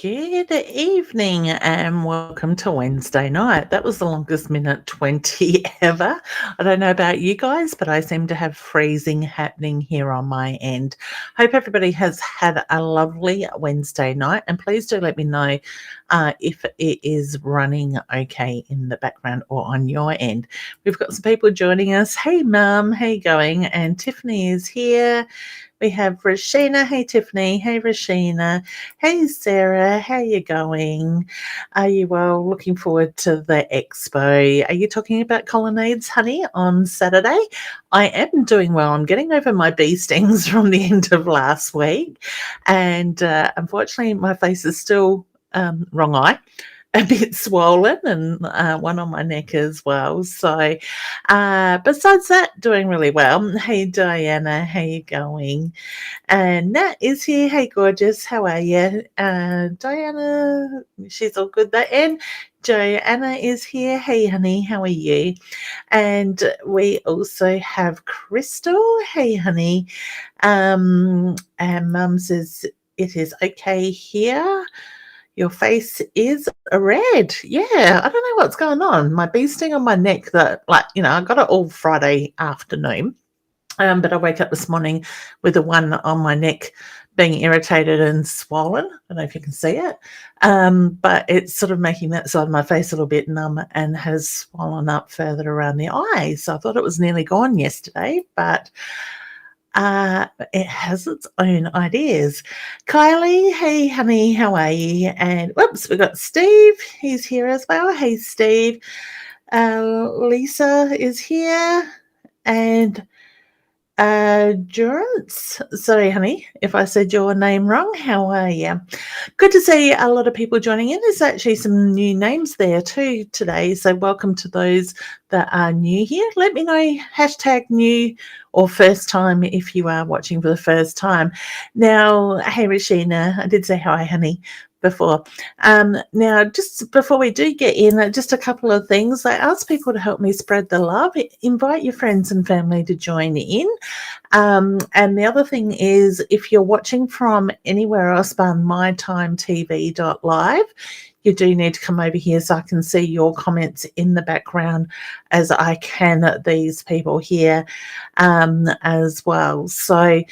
Good evening and welcome to Wednesday night. That was the longest minute 20 ever. I don't know about you guys, but I seem to have freezing happening here on my end. Hope everybody has had a lovely Wednesday night, and please do let me know if it is running okay in the background or on your end. We've got some people joining us. Hey, Mum, how you going? And Tiffany is here. We have Rashina. Hey, Tiffany. Hey, Rashina. Hey, Sarah. How you going? Are you well? Looking forward to the expo. Are you talking about colonnades, honey, on Saturday? I am doing well. I'm getting over my bee stings from the end of last week. And unfortunately, my face is still wrong eye, a bit swollen, and one on my neck as well. So besides that, doing really well. Hey, Diana, how you going? And Nat is here. Hey, gorgeous, how are you? Diana, she's all good there. And Joanna is here. Hey, honey, how are you? And we also have Crystal. Hey, honey. And Mum says it is okay here. Your face is red. Yeah, I don't know what's going on. My bee sting on my neck that, I got it all Friday afternoon. But I wake up this morning with the one on my neck being irritated and swollen. I don't know if you can see it. But it's sort of making that side of my face a little bit numb and has swollen up further around the eye. So I thought it was nearly gone yesterday, but it has its own ideas. Kylie, hey, honey, how are you? And whoops, we've got Steve. He's here as well. Hey, Steve. Lisa is here. And Durance. Sorry, honey, if I said your name wrong. How are you? Good to see a lot of people joining in. There's actually some new names there too today. So welcome to those that are new here. Let me know #new or first time if you are watching for the first time. Now, hey, Rashina, I did say hi, honey, before. Now, just before we do get in, just a couple of things. I ask people to help me spread the love. Invite your friends and family to join in. And the other thing is, if you're watching from anywhere else but mytimetv.live, you do need to come over here so I can see your comments in the background as I can these people here as well. So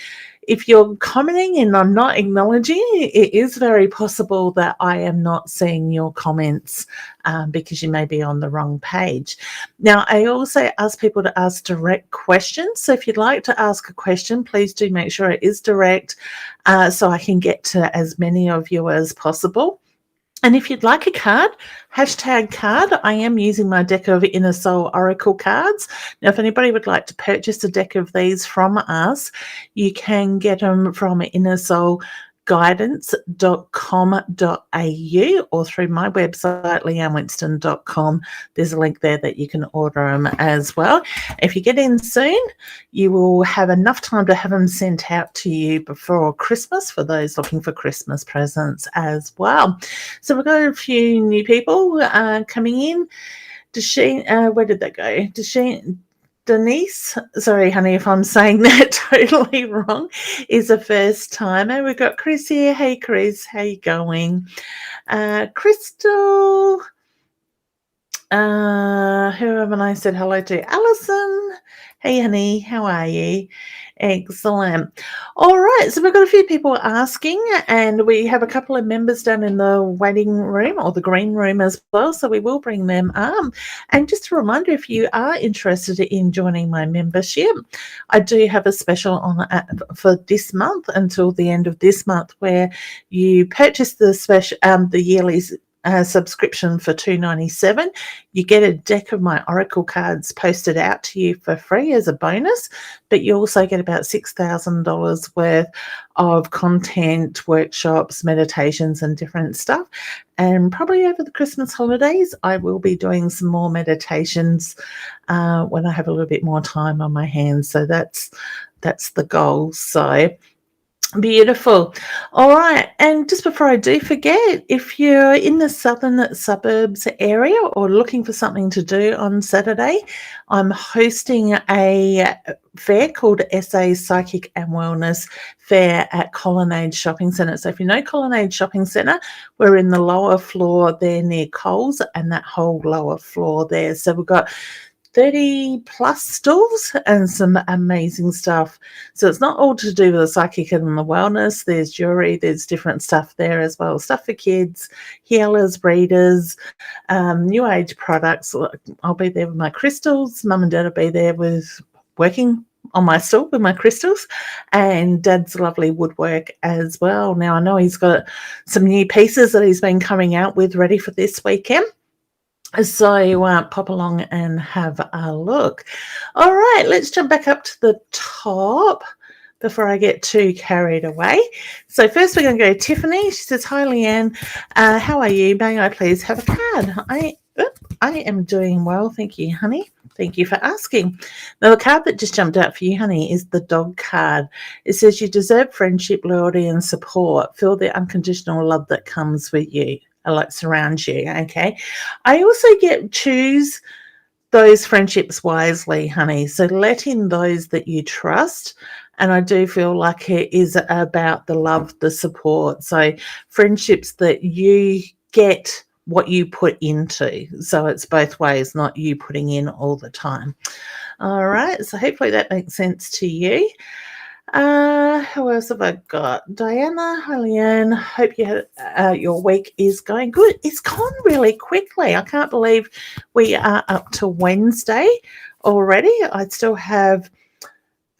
if you're commenting and I'm not acknowledging, it is very possible that I am not seeing your comments because you may be on the wrong page. Now, I also ask people to ask direct questions. So if you'd like to ask a question, please do make sure it is direct so I can get to as many of you as possible. And if you'd like a card, #card, I am using my deck of Inner Soul Oracle cards. Now, if anybody would like to purchase a deck of these from us, you can get them from innersoulguidance.com.au or through my website, leannewinston.com. There's a link there that you can order them as well. If you get in soon, you will have enough time to have them sent out to you before Christmas for those looking for Christmas presents as well. So we've got a few new people coming in. Where did they go? Denise, sorry, honey, if I'm saying that totally wrong, is a first timer. We've got Chris here. Hey, Chris, how you going? Crystal, who haven't I said hello to? Alison, hey, honey, how are you? Excellent. All right, so we've got a few people asking, and we have a couple of members down in the waiting room or the green room as well, so we will bring them up. And just a reminder, if you are interested in joining my membership, I do have a special on for this month until the end of this month, where you purchase the special, the yearly subscription for $2.97. You get a deck of my Oracle cards posted out to you for free as a bonus, but you also get about $6,000 worth of content, workshops, meditations, and different stuff. And probably over the Christmas holidays, I will be doing some more meditations when I have a little bit more time on my hands. So that's the goal. So Beautiful. All right. And just before I do forget, if you're in the southern suburbs area or looking for something to do on Saturday, I'm hosting a fair called SA Psychic and Wellness Fair at Colonnade Shopping Centre. So if you know Colonnade Shopping Centre, we're in the lower floor there near Coles and that whole lower floor there. So we've got 30 plus stalls and some amazing stuff. So it's not all to do with the psychic and the wellness. There's jewelry, there's different stuff there as well. Stuff for kids, healers, readers, new age products. I'll be there with my crystals. Mum and Dad will be there with working on my stall with my crystals, and Dad's lovely woodwork as well. Now I know he's got some new pieces that he's been coming out with ready for this weekend. So pop along and have a look. All right, let's jump back up to the top before I get too carried away. So first we're going to go to Tiffany. She says, hi, Leanne. How are you? May I please have a card? I am doing well. Thank you, honey. Thank you for asking. Now, the card that just jumped out for you, honey, is the dog card. It says you deserve friendship, loyalty, and support. Feel the unconditional love that comes with you. Like surrounds you, okay? I also get choose those friendships wisely, honey. So let in those that you trust. And I do feel like it is about the love, the support. So friendships that you get what you put into. So it's both ways, not you putting in all the time. All right. So hopefully that makes sense to you. Who else have I got? Diana, hi Leanne. Hope your week is going good. It's gone really quickly. I can't believe we are up to Wednesday already. I still have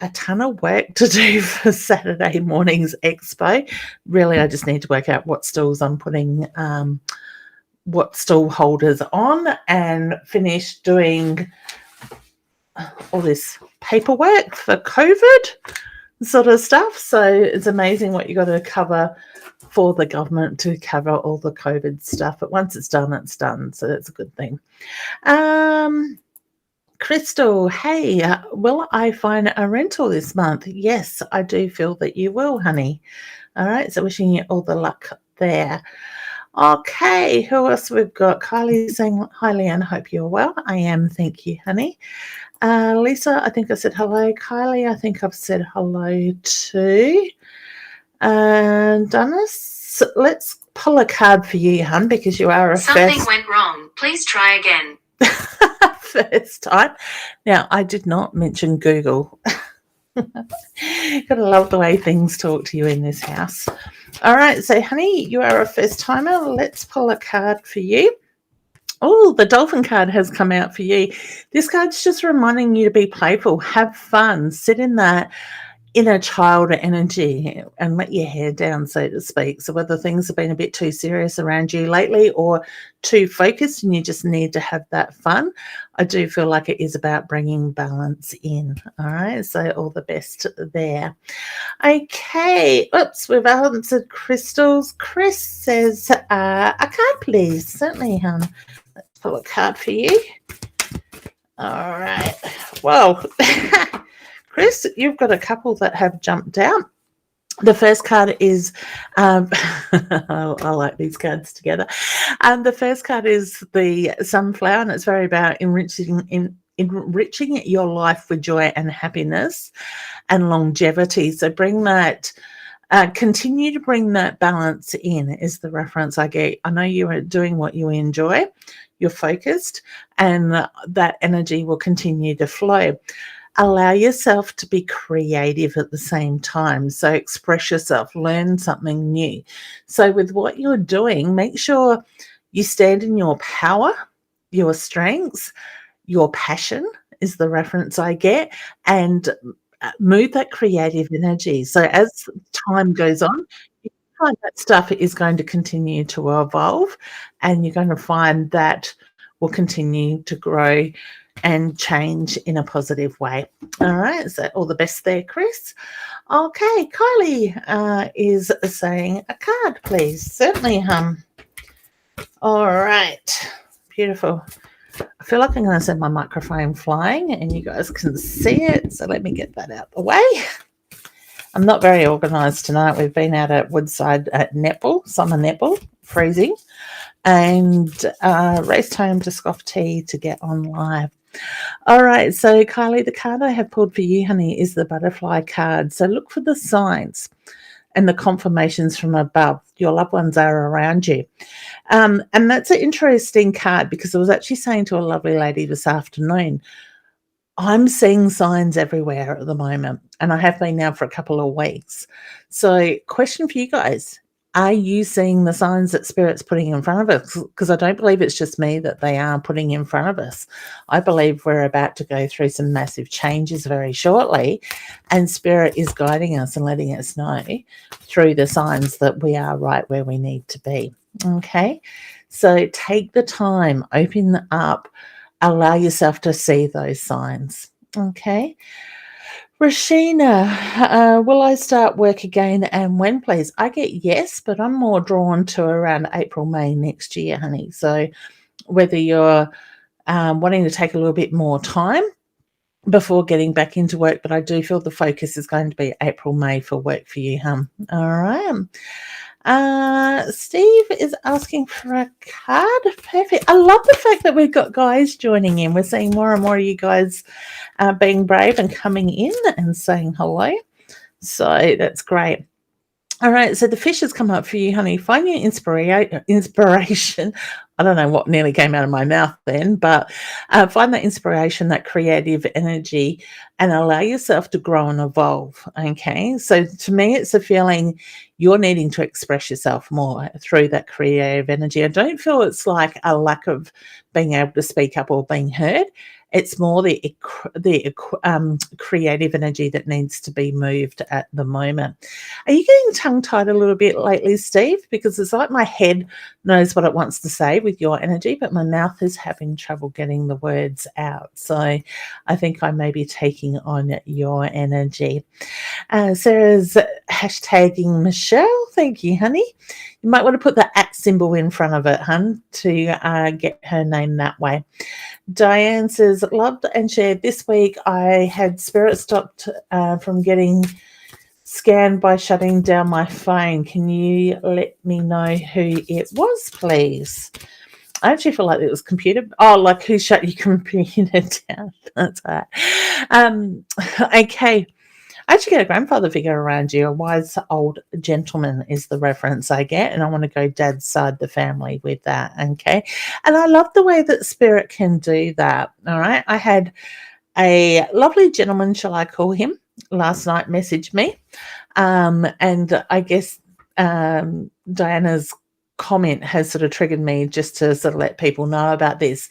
a ton of work to do for Saturday morning's expo. Really, I just need to work out what stalls I'm putting, what stall holders on, and finish doing all this paperwork for COVID sort of stuff. So it's amazing what you got to cover for the government to cover all the COVID stuff. But once it's done, it's done. So that's a good thing. Crystal, hey, will I find a rental this month? Yes, I do feel that you will, honey. All right. So wishing you all the luck there. Okay, who else we've got? Kylie saying, hi, Leanne, hope you're well. I am, thank you, honey. Lisa, I think I said hello. Kylie, I think I've said hello too. And Dennis, let's pull a card for you, hun, because you are a Something went wrong. Please try again. first time. Now, I did not mention Google. Gotta love the way things talk to you in this house. All right, so honey, you are a first timer. Let's pull a card for you. Oh, the dolphin card has come out for you. This card's just reminding you to be playful, have fun, sit in that inner child energy and let your hair down, so to speak. So whether things have been a bit too serious around you lately or too focused and you just need to have that fun, I do feel like it is about bringing balance in. All right, so all the best there. Okay, oops, we've answered Crystal's. Chris says, a card, please. Certainly, hon. Let's pull a card for you. All right. Well, Chris, you've got a couple that have jumped out. The first card is, I like these cards together. The first card is the sunflower, and it's very about enriching your life with joy and happiness and longevity. So bring that, continue to bring that balance in is the reference I get. I know you are doing what you enjoy, you're focused, and that energy will continue to flow. Allow yourself to be creative at the same time. So express yourself, learn something new. So with what you're doing, make sure you stand in your power, your strengths, your passion is the reference I get, and move that creative energy. So as time goes on, you find that stuff is going to continue to evolve, and you're going to find that will continue to grow and change in a positive way. All right, so all the best there, Chris. Okay, Kylie is saying a card, please. Certainly, all right, beautiful. I feel like I'm going to send my microphone flying and you guys can see it, so let me get that out the way. I'm not very organised tonight. We've been out at Woodside at netball, summer netball, freezing, and raced home to scoff tea to get on live. All right, so Kylie, the card I have pulled for you, honey, is the butterfly card. So look for the signs and the confirmations from above. Your loved ones are around you. And that's an interesting card because I was actually saying to a lovely lady this afternoon, I'm seeing signs everywhere at the moment, and I have been now for a couple of weeks. So, question for you guys, are you seeing the signs that Spirit's putting in front of us? Because I don't believe it's just me that they are putting in front of us. I believe we're about to go through some massive changes very shortly, and Spirit is guiding us and letting us know through the signs that we are right where we need to be. Okay, so take the time, open up, allow yourself to see those signs. Okay. Rashina, will I start work again and when, please? I get yes, but I'm more drawn to around April, May next year, honey. So whether you're wanting to take a little bit more time before getting back into work, but I do feel the focus is going to be April, May for work for you, hon. All right. Steve is asking for a card. Perfect. I love the fact that we've got guys joining in. We're seeing more and more of you guys being brave and coming in and saying hello. So that's great. All right, so the fish has come up for you, honey. Find your inspiration. I don't know what nearly came out of my mouth then, but find that inspiration, that creative energy, and allow yourself to grow and evolve, okay? So to me, it's a feeling you're needing to express yourself more through that creative energy. I don't feel it's like a lack of being able to speak up or being heard. It's more the creative energy that needs to be moved at the moment. Are you getting tongue-tied a little bit lately, Steve? Because it's like my head knows what it wants to say with your energy, but my mouth is having trouble getting the words out. So I think I may be taking on your energy. Sarah's hashtagging Michelle. Thank you, honey. You might want to put the @ symbol in front of it, hun, to get her name that way. Diane says, loved and shared this week. I had Spirit stopped from getting scanned by shutting down my phone. Can you let me know who it was, please? I actually feel like it was computer. Oh, like who shut your computer down? That's right. Okay. I actually get a grandfather figure around you. A wise old gentleman is the reference I get, and I want to go dad's side the family with that, okay? And I love the way that Spirit can do that, all right? I had a lovely gentleman, shall I call him, last night message me, and I guess Diana's comment has sort of triggered me just to sort of let people know about this.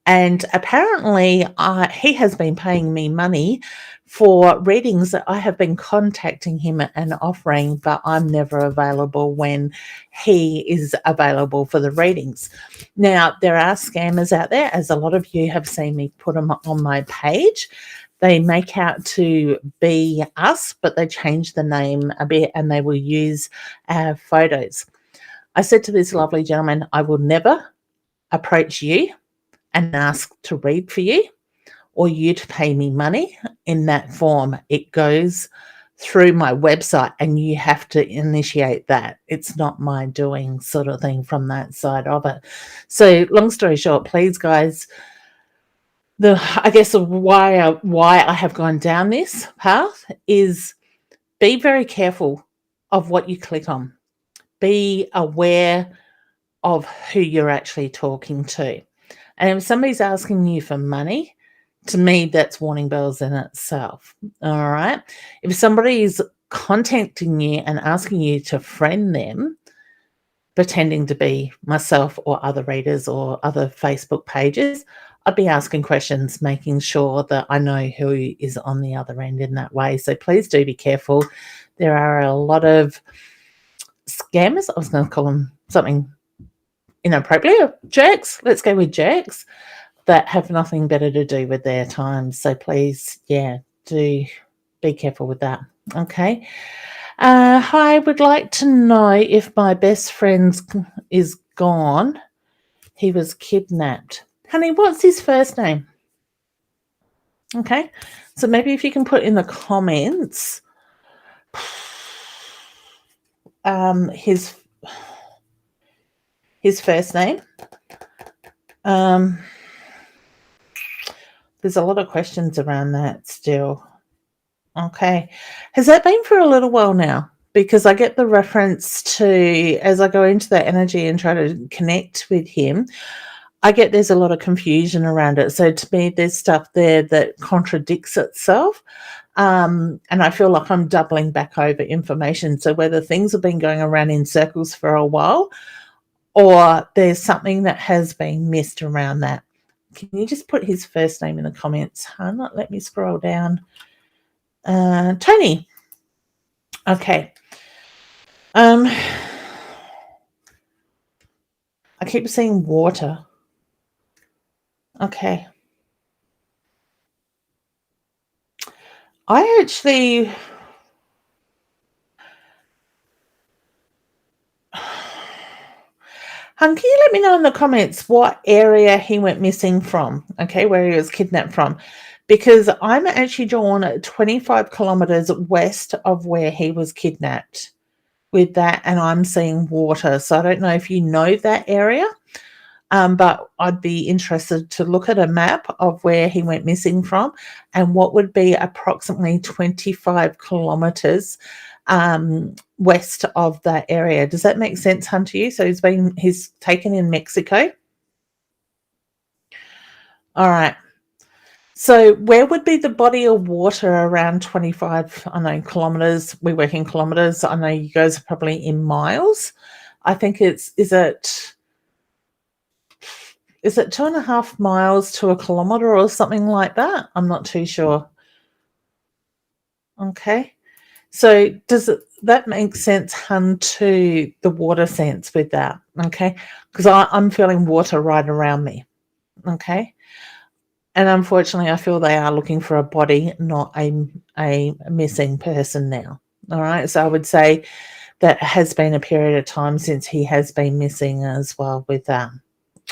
And apparently he has been paying me money for readings that I have been contacting him and offering, but I'm never available when he is available for the readings. Now, there are scammers out there, as a lot of you have seen me put them on my page. They make out to be us, but they change the name a bit and they will use our photos. I said to this lovely gentleman, I will never approach you and ask to read for you or you to pay me money in that form. It goes through my website and you have to initiate that. It's not my doing, sort of thing, from that side of it. So long story short, please guys, I guess why I have gone down this path is be very careful of what you click on. Be aware of who you're actually talking to. And if somebody's asking you for money, to me, that's warning bells in itself. All right. If somebody is contacting you and asking you to friend them, pretending to be myself or other readers or other Facebook pages, I'd be asking questions, making sure that I know who is on the other end in that way. So please do be careful. There are a lot of scammers. I was going to call them something inappropriate. Jerks. Let's go with jerks that have nothing better to do with their time. So please, do be careful with that. Okay. Hi, would like to know if my best friend is gone. He was kidnapped. Honey, what's his first name? Okay. So maybe if you can put in the comments his first name. There's a lot of questions around that still. Okay. Has that been for a little while now? Because I get the reference to, as I go into that energy and try to connect with him, I get there's a lot of confusion around it. So to me, there's stuff there that contradicts itself. And I feel like I'm doubling back over information. So whether things have been going around in circles for a while or there's something that has been missed around that. Can you just put his first name in the comments, hun? Let me scroll down. Tony. Okay. I keep seeing water. Okay. I actually... Hun, can you let me know in the comments what area he went missing from, okay, where he was kidnapped from? Because I'm actually drawn 25 kilometres west of where he was kidnapped with that, and I'm seeing water. So I don't know if you know that area, but I'd be interested to look at a map of where he went missing from and what would be approximately 25 kilometres west of that area. Does that make sense, hun, to you? So he's taken in Mexico. All right. So where would be the body of water around 25, kilometres? We work in kilometres. I know you guys are probably in miles. I think is it 2.5 miles to a kilometre or something like that? I'm not too sure. Okay. So does that make sense, hun, to the water sense with that? Okay. Because I'm feeling water right around me. Okay. And unfortunately, I feel they are looking for a body, not a missing person now. All right. So I would say that has been a period of time since he has been missing as well with that.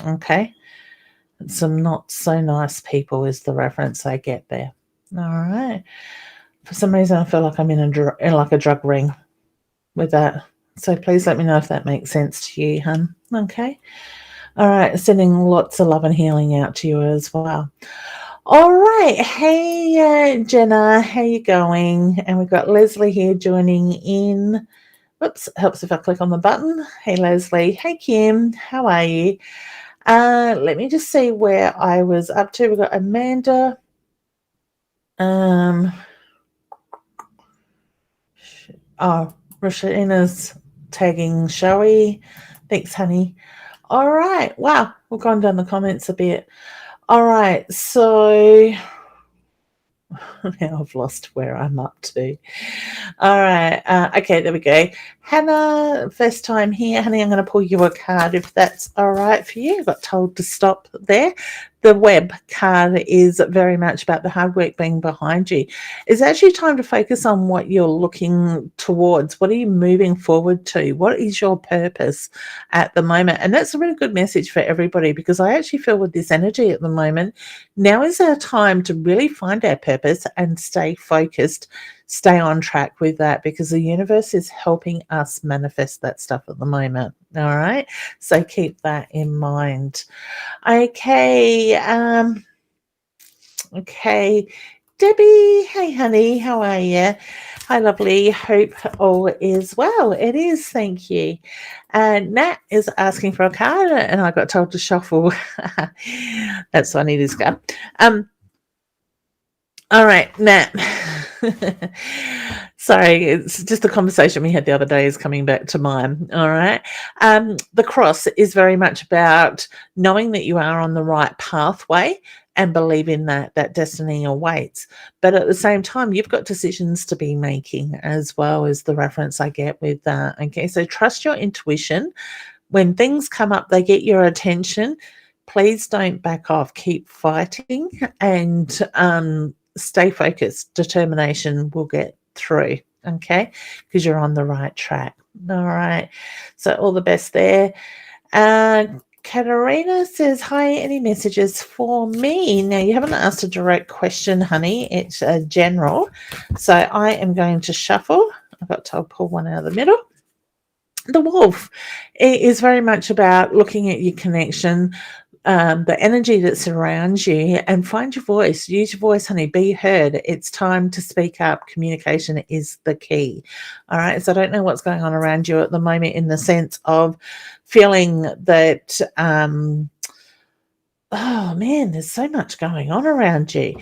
Okay. Some not so nice people is the reference I get there. All right. For some reason, I feel like I'm in a drug ring with that. So please let me know if that makes sense to you, hun. Okay. All right. Sending lots of love and healing out to you as well. All right. Hey, Jenna, how you going? And we've got Leslie here joining in. Whoops, helps if I click on the button. Hey, Leslie. Hey, Kim. How are you? Let me just see where I was up to. We've got Amanda. Rashina's tagging Showy. Thanks, honey. All right. Wow. We've gone down the comments a bit. All right. So now I've lost where I'm up to. All right. Okay, there we go. Hannah, first time here. Honey, I'm going to pull you a card if that's all right for you. I got told to stop there. The web card is very much about the hard work being behind you. It's actually time to focus on what you're looking towards. What are you moving forward to? What is your purpose at the moment? And that's a really good message for everybody, because I actually feel with this energy at the moment, now is our time to really find our purpose and stay focused, stay on track with that, because the universe is helping us manifest that stuff at the moment. All right. So keep that in mind. Okay. Okay. Debbie, hey honey, how are you? Hi, lovely. Hope all is well. It is, thank you. And Nat is asking for a card, and I got told to shuffle. That's why I need this card. All right, Nat. Sorry, it's just a conversation we had the other day is coming back to mind. All right. The cross is very much about knowing that you are on the right pathway and believing that destiny awaits. But at the same time, you've got decisions to be making as well, as the reference I get with that. Okay, so trust your intuition. When things come up, they get your attention. Please don't back off. Keep fighting and stay focused. Determination will get through, okay, because you're on the right track. All right, so all the best there. Katarina says, hi, any messages for me? Now, you haven't asked a direct question, honey. It's a general. So I am going to shuffle. got to pull one out of the middle. The wolf, it is very much about looking at your connection, the energy that surrounds you, and find your voice. Use your voice, honey. Be heard. It's time to speak up. Communication is the key. All right. So I don't know what's going on around you at the moment in the sense of feeling that, oh man, there's so much going on around you.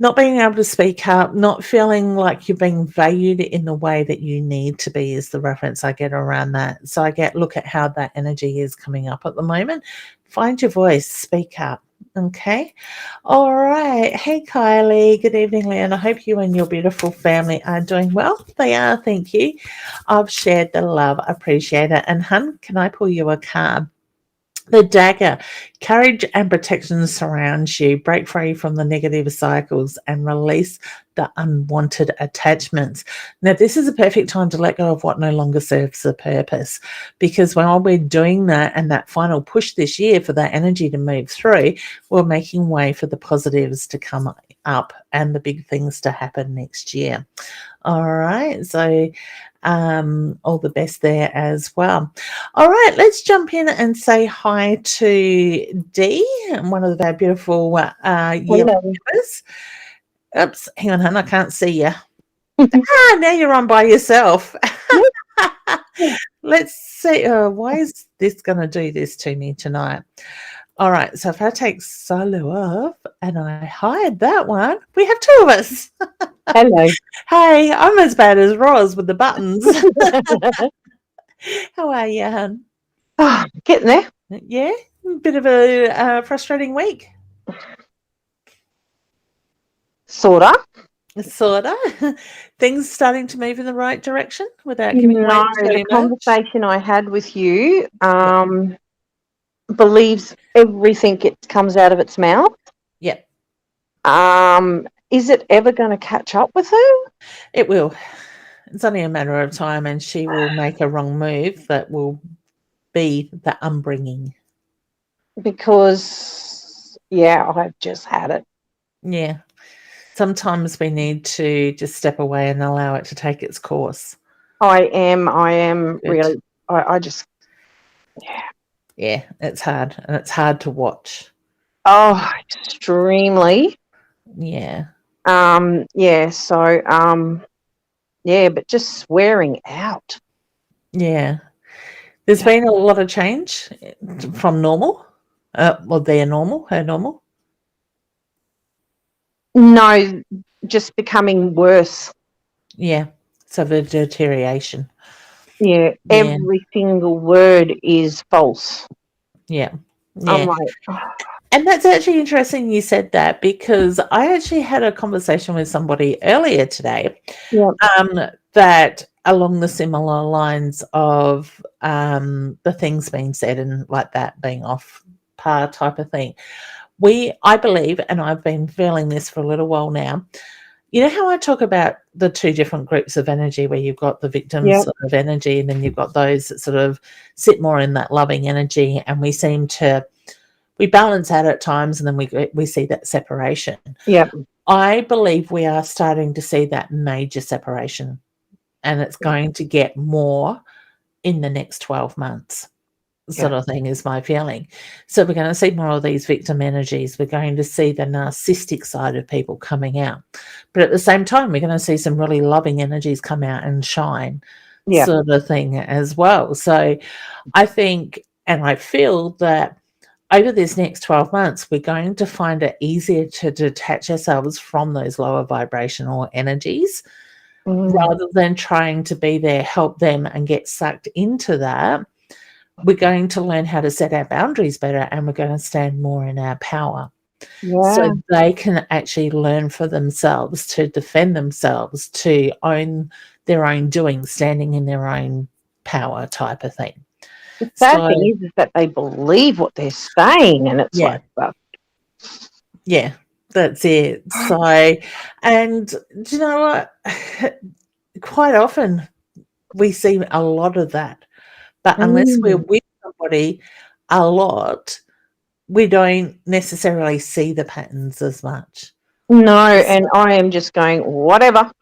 Not being able to speak up, not feeling like you're being valued in the way that you need to be is the reference I get around that. So I get, look at how that energy is coming up at the moment. Find your voice, speak up. Okay. All right. Hey, Kylie. Good evening, Leanne. I hope you and your beautiful family are doing well. They are. Thank you. I've shared the love. I appreciate it. And, hun, can I pull you a card? The dagger, courage and protection surrounds you. Break free from the negative cycles and release the unwanted attachments. Now, this is a perfect time to let go of what no longer serves the purpose, because while we're doing that and that final push this year for that energy to move through, we're making way for the positives to come up and the big things to happen next year. All right. So, all the best there as well. All right, let's jump in and say hi to Dee, one of our beautiful year members. Oops, hang on, hon, I can't see you. Now you're on by yourself. Let's see. Why is this going to do this to me tonight? All right, so if I take solo off and I hide that one, we have two of us. Hello. Hey, I'm as bad as Roz with the buttons. How are you, hon? Oh, getting there. Yeah, a bit of a frustrating week. Sorta. Things starting to move in the right direction without giving away No, too the much. conversation I had with you believes everything it comes out of its mouth. Yep. Is it ever going to catch up with her? It will. It's only a matter of time, and she will make a wrong move that will be the unbringing. Because, yeah, I've just had it. Yeah. Sometimes we need to just step away and allow it to take its course. I am Good. really, I just, yeah. Yeah, it's hard, and it's hard to watch. Oh, extremely. Yeah. Yeah, so, yeah, but just swearing out. Yeah. There's been a lot of change from normal. Well, their normal, her normal. No, just becoming worse. Yeah. So the deterioration. Yeah, every single word is false. Yeah. I'm like, and that's actually interesting you said that, because I actually had a conversation with somebody earlier today that along the similar lines of the things being said and like that being off par type of thing. I believe, and I've been feeling this for a little while now, you know how I talk about the two different groups of energy, where you've got the victims sort of energy, and then you've got those that sort of sit more in that loving energy, and we balance out at times, and then we see that separation. Yeah. I believe we are starting to see that major separation, and it's going to get more in the next 12 months. Sort of thing is my feeling. So we're going to see more of these victim energies. We're going to see the narcissistic side of people coming out. But at the same time, we're going to see some really loving energies come out and shine, sort of thing as well. So I think, and I feel that over this next 12 months, we're going to find it easier to detach ourselves from those lower vibrational energies rather than trying to be there, help them and get sucked into that. We're going to learn how to set our boundaries better, and we're going to stand more in our power. So they can actually learn for themselves to defend themselves, to own their own doing, standing in their own power type of thing. The sad thing is that they believe what they're saying, and it's like, well, yeah, that's it. So, and do you know what? Quite often we see a lot of that. But unless we're with somebody a lot, we don't necessarily see the patterns as much. No, and I am just going, whatever.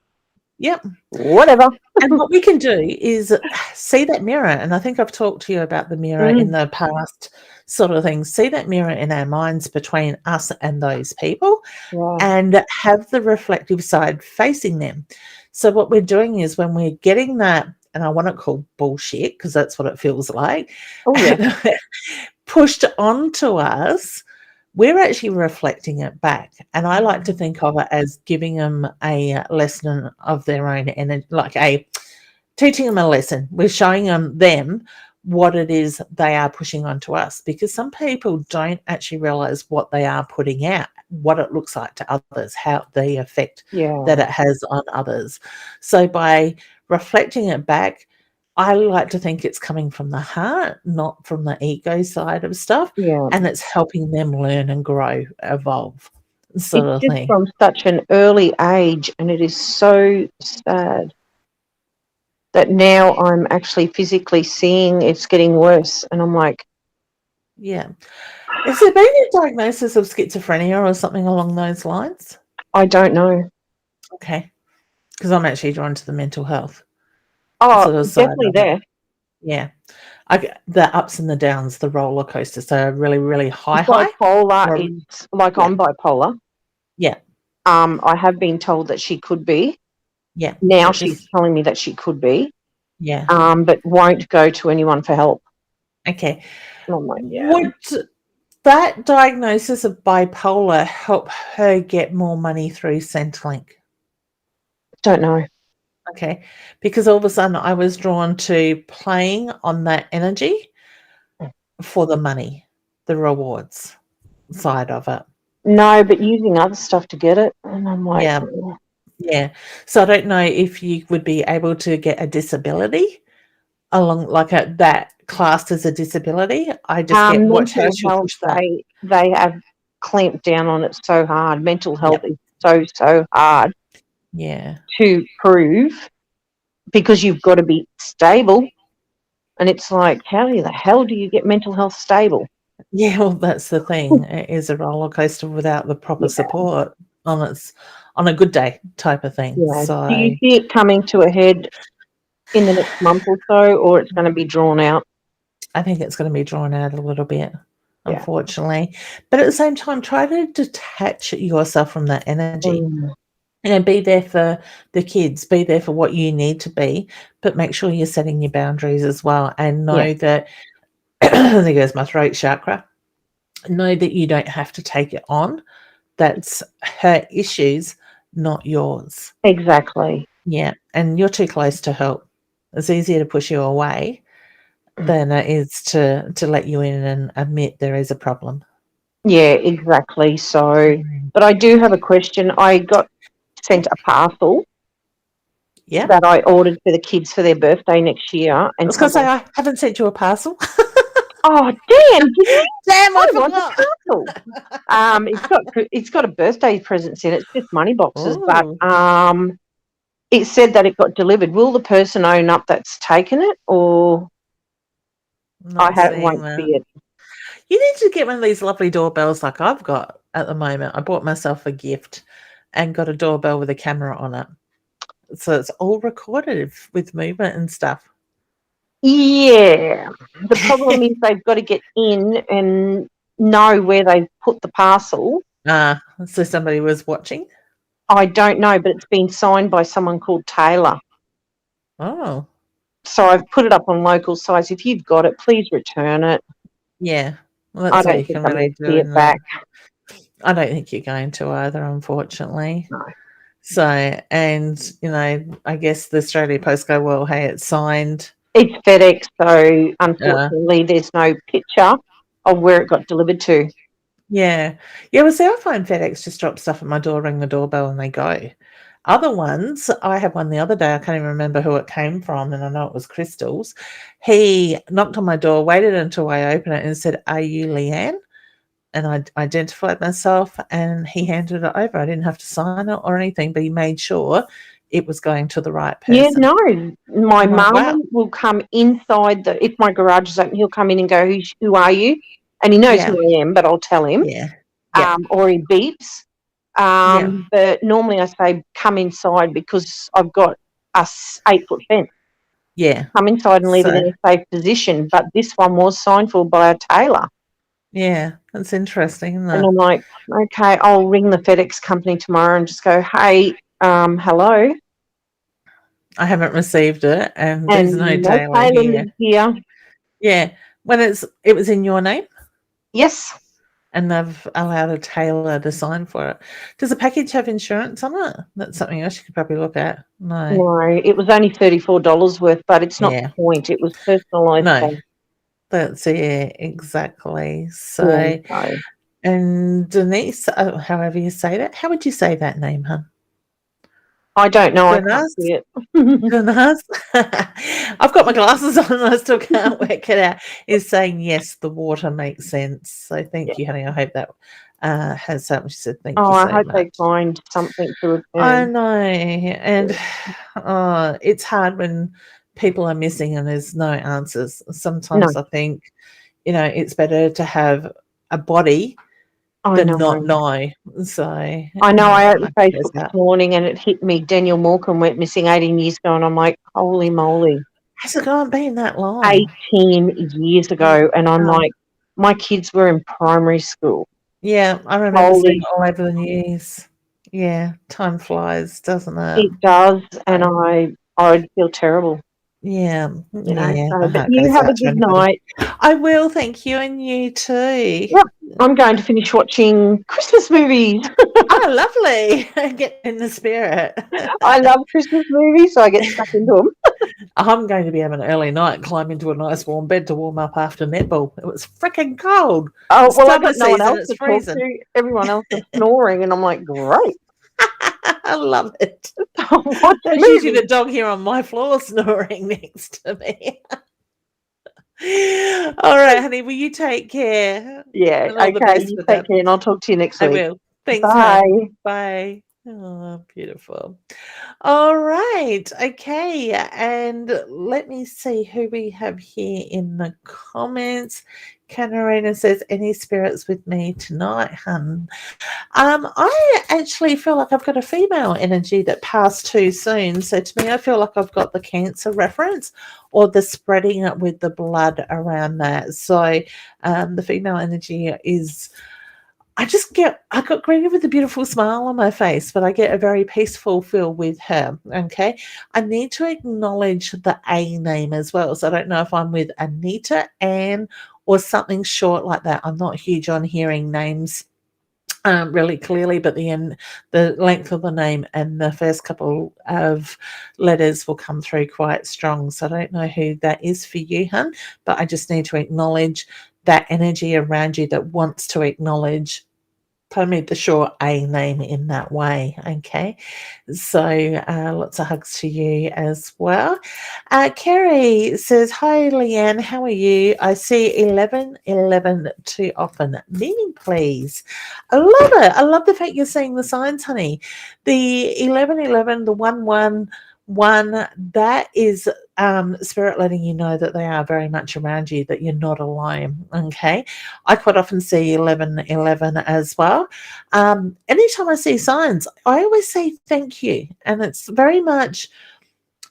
Yep. Whatever. And what we can do is see that mirror. And I think I've talked to you about the mirror in the past sort of thing. See that mirror in our minds between us and those people Yeah. and have the reflective side facing them. So what we're doing is when we're getting that, and I want to call bullshit because that's what it feels like, Oh, yeah. pushed onto us, we're actually reflecting it back. And I like to think of it as giving them a lesson of their own, and like teaching them a lesson. We're showing them what it is they are pushing onto us, because some people don't actually realize what they are putting out, what it looks like to others, how the effect that it has on others. So by reflecting it back, I like to think it's coming from the heart, not from the ego side of stuff. Yeah. And it's helping them learn and grow, evolve, sort It's of just thing. from such an early age, and it is so sad that now I'm actually physically seeing it's getting worse, and I'm like, Yeah. Has there been a diagnosis of schizophrenia or something along those lines? I don't know. Okay. Because I'm actually drawn to the mental health Oh, sort of side definitely of it. there. Yeah. The ups and the downs, the roller coaster. So really, really high. Bipolar or- is like Yeah. I'm bipolar. Yeah. I have been told that she could be. Yeah. Now But she's telling me that she could be. Yeah. But won't go to anyone for help. Okay. And I'm like, yeah. Would that diagnosis of bipolar help her get more money through Centrelink? Don't know. Okay. Because all of a sudden I was drawn to playing on that energy for the money, the rewards side of it. No, but using other stuff to get it. And I'm like, Yeah. Yeah. So I don't know if you would be able to get a disability along like that classed as a disability. I just get watch how mental she'll health, push that. they have clamped down on it so hard. Mental health Yep. is so hard Yeah. to prove, because you've got to be stable. And it's like, how the hell do you get mental health stable? Yeah, well, that's the thing. It is a roller coaster without the proper support on a good day type of thing. Yeah. So Do you see it coming to a head in the next month or so, or it's going to be drawn out? I think it's going to be drawn out a little bit, Yeah. unfortunately. But at the same time, try to detach yourself from that energy. And be there for the kids, be there for what you need to be, but make sure you're setting your boundaries as well, and know that there goes my throat chakra. Know that you don't have to take it on. That's her issues, not yours. Exactly. Yeah, and you're too close to help. It's easier to push you away than it is to let you in and admit there is a problem. Yeah, exactly. So, but I do have a question. I got sent a parcel that I ordered for the kids for their birthday next year. And I was going to say, I haven't sent you a parcel. Oh, damn! Did you? Damn, I want the parcel. It's got a birthday presents in it. It's just money boxes, but it said that it got delivered. Will the person own up that's taken it, or won't see it? You need to get one of these lovely doorbells like I've got at the moment. I bought myself a gift and got a doorbell with a camera on it. So it's all recorded with movement and stuff. Yeah. The problem is they've got to get in and know where they've put the parcel. So somebody was watching? I don't know, but it's been signed by someone called Taylor. Oh. So I've put it up on local sites. If you've got it, please return it. Yeah. Well, that's I all don't you think can I'm really going to do. see it back. I don't think you're going to either, unfortunately. No. So, and, I guess the Australia Post go, well, hey, it's signed. It's FedEx, so unfortunately there's no picture of where it got delivered to. Yeah. Yeah, well, see, I find FedEx just drop stuff at my door, ring the doorbell, and they go. Other ones, I had one the other day, I can't even remember who it came from, and I know it was Crystal's. He knocked on my door, waited until I opened it and said, "Are you Leanne?" And I identified myself, and he handed it over. I didn't have to sign it or anything, but he made sure it was going to the right person. Yeah, no. My mum wow. will come inside if my garage is open, he'll come in and go, who are you? And he knows who I am, but I'll tell him. Yeah. Or he beeps. But normally I say come inside because I've got a 8-foot fence. Yeah. Come inside and leave it in a safe position. But this one was signed for by a tailor. Yeah, that's interesting, isn't And it? I'm like, okay, I'll ring the FedEx company tomorrow and just go, hey, hello. I haven't received it, and there's no tailor tailor here. lives here. Yeah, when it was in your name, Yes. and they've allowed a tailor to sign for it. Does the package have insurance on it? That's something else you could probably look at. No. No, it was only $34 worth, but it's not Yeah. the point. It was personalised. No. That's exactly. So, Yeah, so and Denise, however you say that, how would you say that name, hun? I don't know. I can't Denise? see it. Denise? I've got my glasses on and I still can't work it out. Is saying yes, the water makes sense. So thank you, honey. I hope that has something. She said thank you I so hope much. they find something to I return. know, and it's hard when people are missing and there's no answers. Sometimes I think, it's better to have a body I than know. not know. So I know. I opened guess Facebook that. this morning and it hit me. Daniel Morecambe went missing 18 years ago, and I'm like, holy moly, Has it been that long? 18 years ago, and I'm like, my kids were in primary school. Yeah, I remember seeing it all over the news. Yeah, time flies, doesn't it? It does, and I feel terrible. Yeah, You know, yeah. so, My but heart you goes have a out to good anybody. night. I will, thank you, and you too. Yep, I'm going to finish watching Christmas movies. Oh, lovely. Get in the spirit. I love Christmas movies, so I get stuck into them. I'm going to be having an early night, climb into a nice warm bed to warm up after netball. It was freaking cold. Oh, It's well, I've summer got no one season, else it's to talk freezing. to. Everyone else is snoring, and I'm like, great. I love it. Watch There's usually movies. the dog here on my floor snoring next to me. All right, honey, will you take care? Yeah, And all the okay. best You with take that. care, and I'll talk to you next I week. will. Thanks, Bye. hon. Bye. Oh, beautiful. All right. Okay. And let me see who we have here in the comments. Katarina says, any spirits with me tonight, hun? I actually feel like I've got a female energy that passed too soon. So to me, I feel like I've got the cancer reference or the spreading it with the blood around that. So the female energy is, I got greeted with a beautiful smile on my face, but I get a very peaceful feel with her. Okay. I need to acknowledge the A name as well. So I don't know if I'm with Anita, Anne, or something short like that. I'm not huge on hearing names really clearly, but the length of the name and the first couple of letters will come through quite strong. So I don't know who that is for you, hun, but I just need to acknowledge that energy around you that wants to acknowledge the short A name in that way. Okay. So lots of hugs to you as well. Kerry says, hi, Leanne. How are you? I see 1111 too often. Meaning, please. I love it. I love the fact you're seeing the signs, honey. The 1111, the 111, that is spirit letting you know that they are very much around you, that you're not alone. Okay. I quite often see 1111 as well. Anytime I see signs, I always say thank you. And it's very much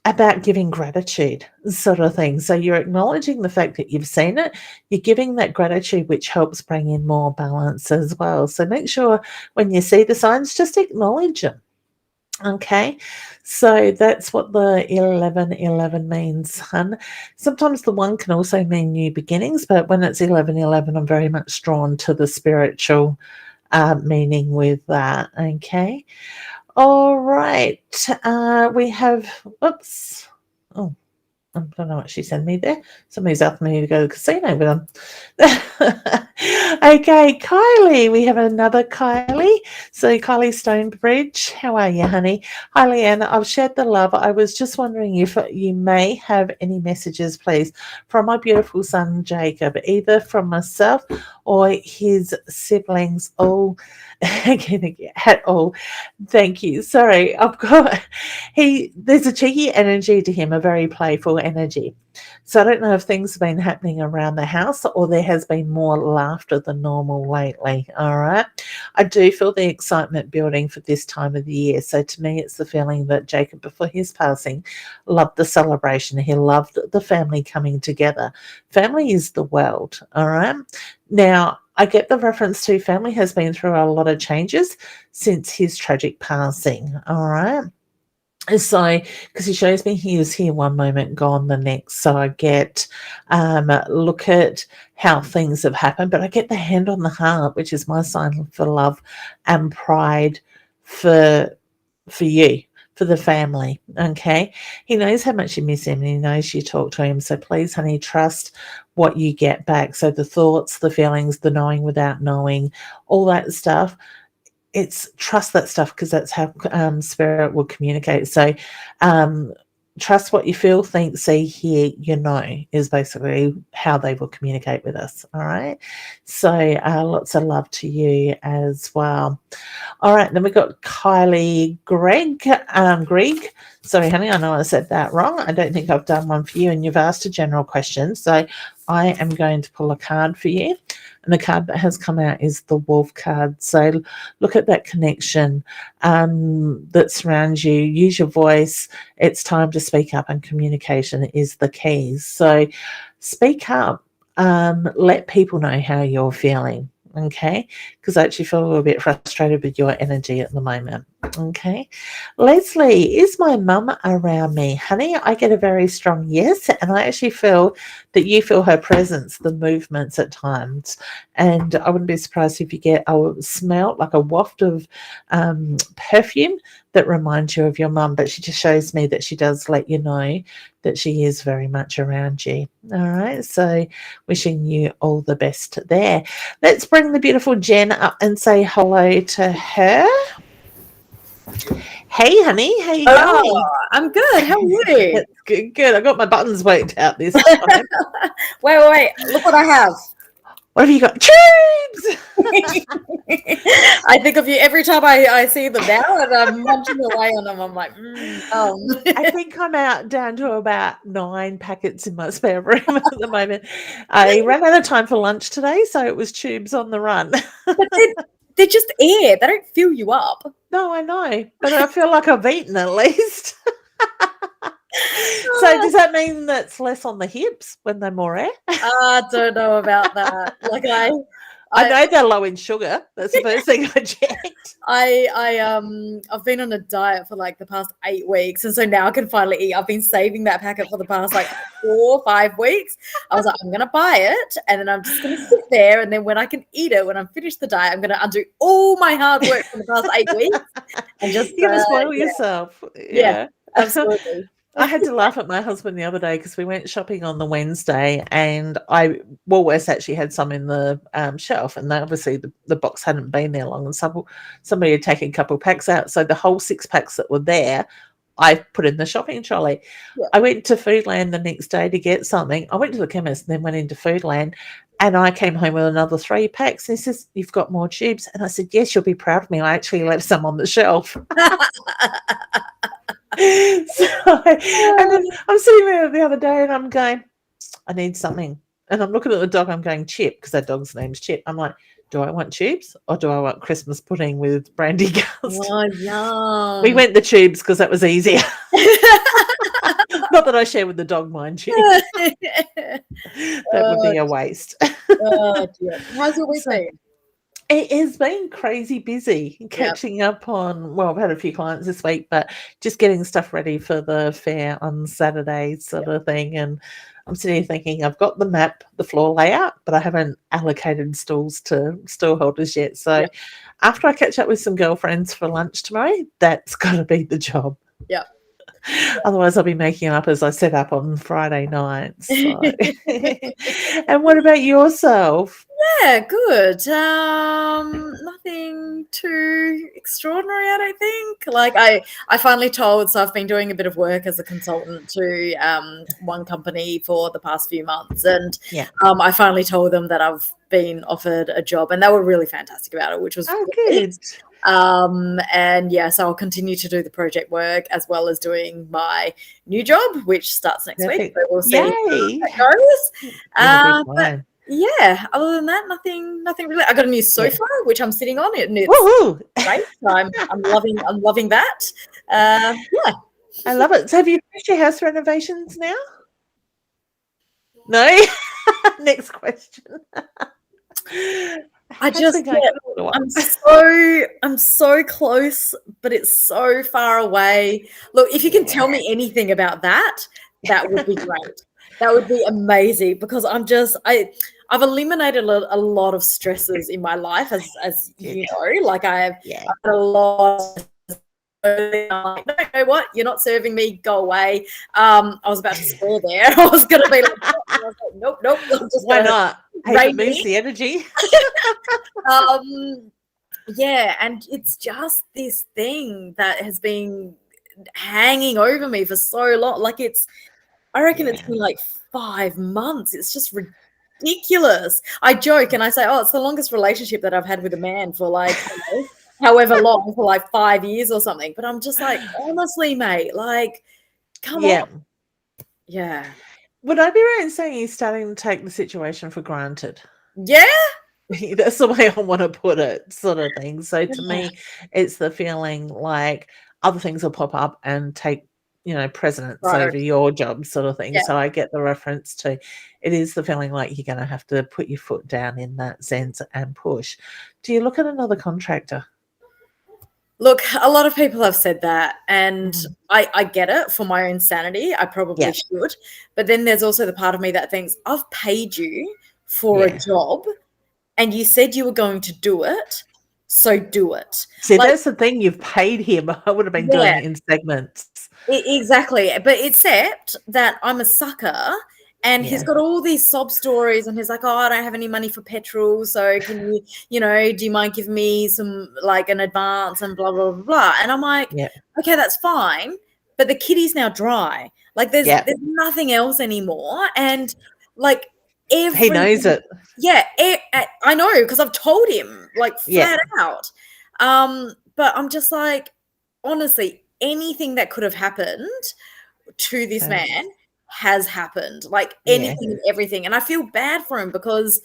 about giving gratitude sort of thing. So you're acknowledging the fact that you've seen it, you're giving that gratitude, which helps bring in more balance as well. So make sure when you see the signs, just acknowledge them. Okay, so that's what the 1111 means, hun. Sometimes the 1 can also mean new beginnings, but when it's 1111, I'm very much drawn to the spiritual meaning with that. Okay, all right. We have, oops. Oh, I don't know what she sent me there. Somebody's asking me to go to the casino with them. Okay, Kylie. We have another Kylie. So, Kylie Stonebridge, how are you, honey? Hi, Leanne. I've shared the love. I was just wondering if you may have any messages, please, from my beautiful son, Jacob, either from myself or his siblings. Oh, at all. Thank you. Sorry, there's a cheeky energy to him, a very playful energy. So I don't know if things have been happening around the house or there has been more laughter than normal lately. All right. I do feel the excitement building for this time of the year. So to me, it's the feeling that Jacob, before his passing, loved the celebration. He loved the family coming together. Family is the world. All right. Now, I get the reference to family has been through a lot of changes since his tragic passing. All right. So, because he shows me he was here one moment, gone the next. So I get look at how things have happened, but I get the hand on the heart, which is my sign for love and pride for you, for the family. Okay. He knows how much you miss him and he knows you talk to him. So please, honey, trust what you get back. So the thoughts, the feelings, the knowing without knowing, all that stuff. It's trust that stuff because that's how spirit will communicate. So trust what you feel, think, see, hear, is basically how they will communicate with us. All right. So lots of love to you as well. All right. Then we've got Kylie Greg. Sorry, honey, I know I said that wrong. I don't think I've done one for you, and you've asked a general question. So I am going to pull a card for you. And the card that has come out is the Wolf card. So look at that connection that surrounds you. Use your voice. It's time to speak up, and communication is the key. So speak up. Let people know how you're feeling. Okay, because I actually feel a little bit frustrated with your energy at the moment. Okay, Leslie, is my mum around me? Honey, I get a very strong yes, and I actually feel that you feel her presence, the movements at times, and I wouldn't be surprised if you get a smell, like a waft of perfume that reminds you of your mum, but she just shows me that she does let you know that she is very much around you. All right, so wishing you all the best there. Let's bring the beautiful Jen up and say hello to her. Hey, honey, how you going? I'm good. How are you? It's good. I got my buttons worked out this time. Wait. Look what I have. What have you got? Tubes! I think of you every time I see them now, and I'm munching away on them. I'm like, I think I'm down to about 9 packets in my spare room at the moment. I ran out of time for lunch today, so it was tubes on the run. But they're just air. They don't fill you up. No, I know, but I feel like I've eaten at least. So does that mean that's less on the hips when they're more air? I don't know about that. Like I know they're low in sugar. That's the first thing I checked. I've been on a diet for like the past 8 weeks, and so now I can finally eat. I've been saving that packet for the past like 4 or 5 weeks. I was like, I'm gonna buy it, and then I'm just gonna sit there, and then when I can eat it, when I'm finished the diet, I'm gonna undo all my hard work for the past 8 weeks and just you're gonna spoil yourself. Yeah, absolutely. I had to laugh at my husband the other day because we went shopping on the Wednesday, and Woolworths actually had some in the shelf, and obviously the box hadn't been there long, and somebody had taken a couple of packs out. So the whole 6 packs that were there, I put in the shopping trolley. Yeah. I went to Foodland the next day to get something. I went to the chemist and then went into Foodland, and I came home with another 3 packs. And he says, "You've got more tubes." And I said, "Yes, you'll be proud of me. I actually left some on the shelf." And then I'm sitting there the other day and I'm going, I need something. And I'm looking at the dog, I'm going, Chip, because that dog's name's Chip. I'm like, do I want tubes or do I want Christmas pudding with brandy custard? Oh, yum. We went the tubes because that was easier. Not that I share with the dog, mind you. That would be a waste. Oh, dear. How's your week been? It has been crazy busy catching up on, well, I've had a few clients this week, but just getting stuff ready for the fair on Saturday sort of thing. And I'm sitting here thinking I've got the map, the floor layout, but I haven't allocated stalls to stall holders yet. So after I catch up with some girlfriends for lunch tomorrow, that's got to be the job. Yeah. Otherwise, I'll be making up as I set up on Friday night. So. And what about yourself? Yeah, good. Nothing too extraordinary, I don't think. Like I finally told, so I've been doing a bit of work as a consultant to one company for the past few months, and I finally told them that I've been offered a job, and they were really fantastic about it, which was great. good. And yeah, so I'll continue to do the project work as well as doing my new job, which starts next week. Perfect. So we'll see how Yay. that goes. In a big But way. yeah, other than that, nothing really. I got a new sofa which I'm sitting on it, and it's Woohoo. great. So I'm loving that. Yeah. I love it. So have you finished your house renovations now? No? Next question. I How's just it going? I'm so close, but it's so far away. Look, if you can tell me anything about that, that would be great. That would be amazing, because I've eliminated a lot of stresses in my life, as you know. Like I've had a lot. I'm like, no, you know what? You're not serving me. Go away. I was about to swear there. I was going to be like, I was like, nope. I'm just Why not? Hey, it me. moves the energy. Yeah, and it's just this thing that has been hanging over me for so long. Like I reckon it's been like 5 months. It's just ridiculous. I joke and I say, oh, it's the longest relationship that I've had with a man for like, however long, for like 5 years or something. But I'm just like, honestly, mate, like, come on. Yeah. Would I be right in saying he's starting to take the situation for granted? Yeah. That's the way I want to put it, sort of thing. So to me, it's the feeling like other things will pop up and take, precedence over your job, sort of thing. So I get the reference to it is the feeling like you're going to have to put your foot down in that sense and push. Do you look at another contractor? Look, a lot of people have said that, and I get it for my own sanity. I probably should. But then there's also the part of me that thinks, I've paid you for a job and you said you were going to do it, so do it. See, that's the thing. You've paid him. I would have been doing it in segments. Exactly. But except that I'm a sucker. And he's got all these sob stories, and he's like, oh, I don't have any money for petrol. So can you, do you mind giving me some, like, an advance and blah, blah, blah, blah. And I'm like, okay, that's fine. But the kitty's now dry. Like there's nothing else anymore. And like he knows it. Yeah, I know, because I've told him, like, flat out. But I'm just like, honestly, anything that could have happened to this man has happened, like anything and everything. And I feel bad for him because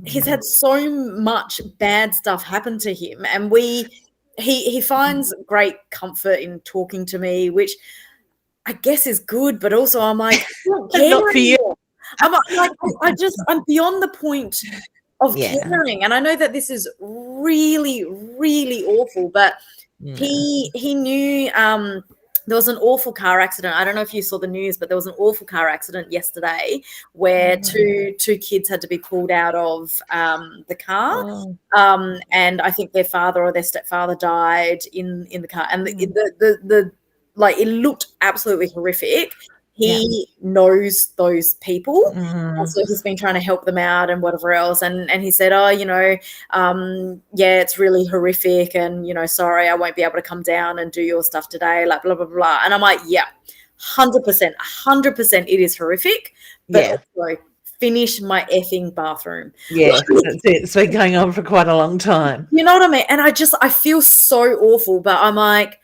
he's had so much bad stuff happen to him, and he finds great comfort in talking to me, which I guess is good, but also I'm like, not for you. I'm beyond the point of caring. And I know that this is really, really awful, but he knew there was an awful car accident. I don't know if you saw the news, but there was an awful car accident yesterday where two kids had to be pulled out of the car. And I think their father or their stepfather died in the car. And the like, it looked absolutely horrific. He knows those people, so he's been trying to help them out and whatever else. And he said, oh, it's really horrific, and sorry, I won't be able to come down and do your stuff today, like blah blah blah. And I'm like, 100%, it is horrific, but also finish my effing bathroom. That's it. It's been going on for quite a long time. You know what I mean? And I feel so awful, but I'm like,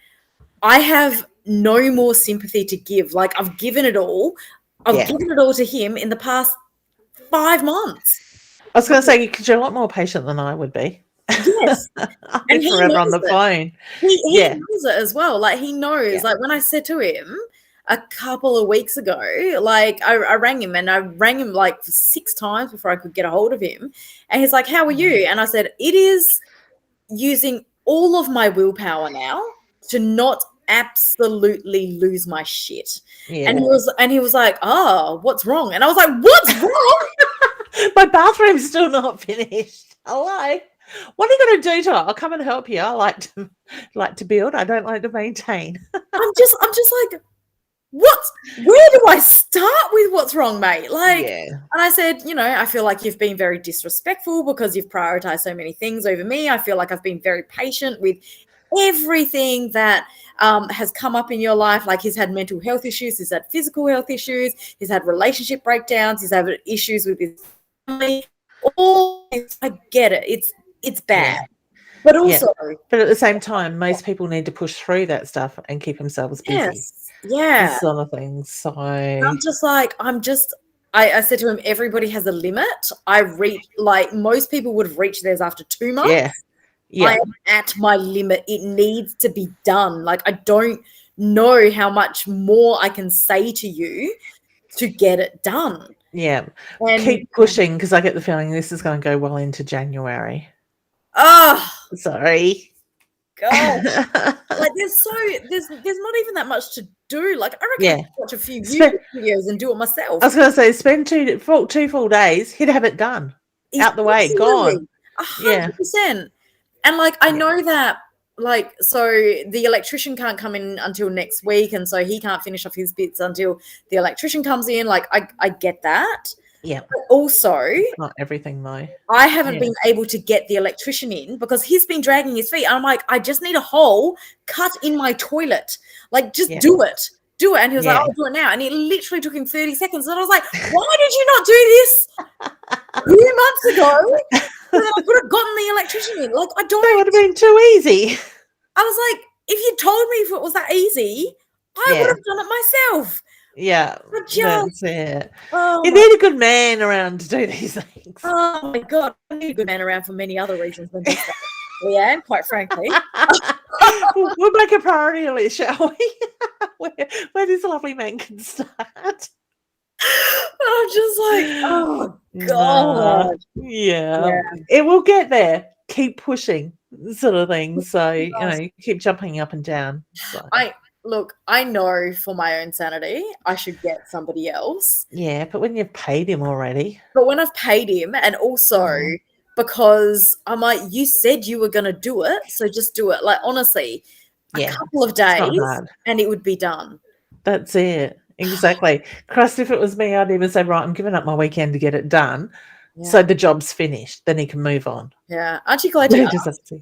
I have no more sympathy to give. Like, I've given it all. I've given it all to him in the past 5 months. I was going to say, because you're a lot more patient than I would be. Yes. And he forever on the phone. He knows it as well. Like, he knows. Like, when I said to him a couple of weeks ago, like, I rang him, and I rang him like 6 times before I could get a hold of him. And he's like, how are you? And I said, it is using all of my willpower now to not absolutely lose my shit. And he was like, oh, what's wrong? And I was like, what's wrong? My bathroom's still not finished. Hello. What are you going to do to it? I'll come and help you. I like to build. I don't like to maintain. I'm just like, what? Where do I start with what's wrong, mate? Like, and I said, I feel like you've been very disrespectful because you've prioritized so many things over me. I feel like I've been very patient with everything that has come up in your life. Like, he's had mental health issues, he's had physical health issues, he's had relationship breakdowns, he's had issues with his family, all this, I get it. It's bad. Yeah. But also, But at the same time, most people need to push through that stuff and keep themselves busy. yes, yeah. This sort of thing. So I'm just like, I said to him, everybody has a limit. I reach, like, most people would have reached theirs after 2 months. yeah. I am at my limit. It needs to be done. Like, I don't know how much more I can say to you to get it done. Yeah. And Keep pushing, because I get the feeling this is going to go well into January. oh Sorry. God. Like, there's not even that much to do. Like, I reckon I could watch a few YouTube videos and do it myself. I was going to say, spend two full days, you'd have it done. Out the way, gone. 100%. And like, I know that, like, so the electrician can't come in until next week, and so he can't finish off his bits until the electrician comes in. Like, I get that. Yeah. But also, not everything though. I haven't been able to get the electrician in because he's been dragging his feet. I'm like, I just need a hole cut in my toilet. Like, just do it. Do it. And he was like, I'll do it now. And it literally took him 30 seconds. And I was like, why did you not do this 2 months ago? And I could have gotten the electrician in. Like, that would have been too easy. I was like, if you told me if it was that easy, I would have done it myself. Yeah, that's it. Oh, you need a good man around to do these things. Oh my God, I need a good man around for many other reasons than this. Leanne, quite frankly. We'll make a priority list, shall we? where this lovely man can start. I'm just like, oh God. Yeah. It will get there. Keep pushing, sort of thing. So, you know, keep jumping up and down. So. I know for my own sanity, I should get somebody else. Yeah, but when you've paid him already. But when I've paid him, and also because I'm like, you said you were going to do it, so just do it. Like, honestly, a couple of days and it would be done. That's it. Exactly. Christ, if it was me, I'd even say, right, I'm giving up my weekend to get it done. Yeah. So the job's finished. Then he can move on. Yeah. Aren't you glad you asked?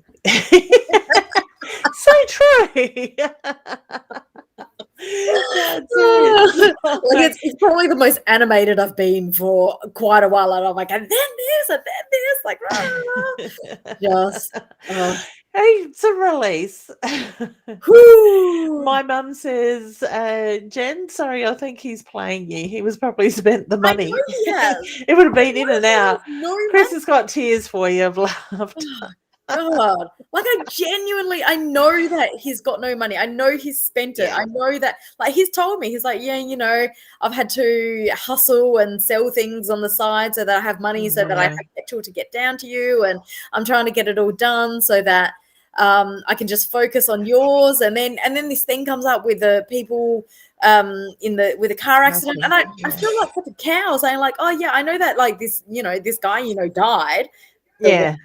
So true. Like, it's probably the most animated I've been for quite a while, and I'm like, and then this, and then this, like, just. Hey, it's a release. My mum says, Jen, sorry, I think he's playing you. He was probably spent the money. It would have been in and out. Chris has got tears for you of laughter. God, like, I know that he's got no money. I know he's spent it. I know that, like, he's told me, he's like, yeah, you know, I've had to hustle and sell things on the side so that I have money, so that I have petrol to get down to you, and I'm trying to get it all done so that I can just focus on yours. And then this thing comes up with the people with a car accident, and I feel like such a cow saying, like, oh yeah, I know that, like, this, you know, this guy, you know, died. Yeah.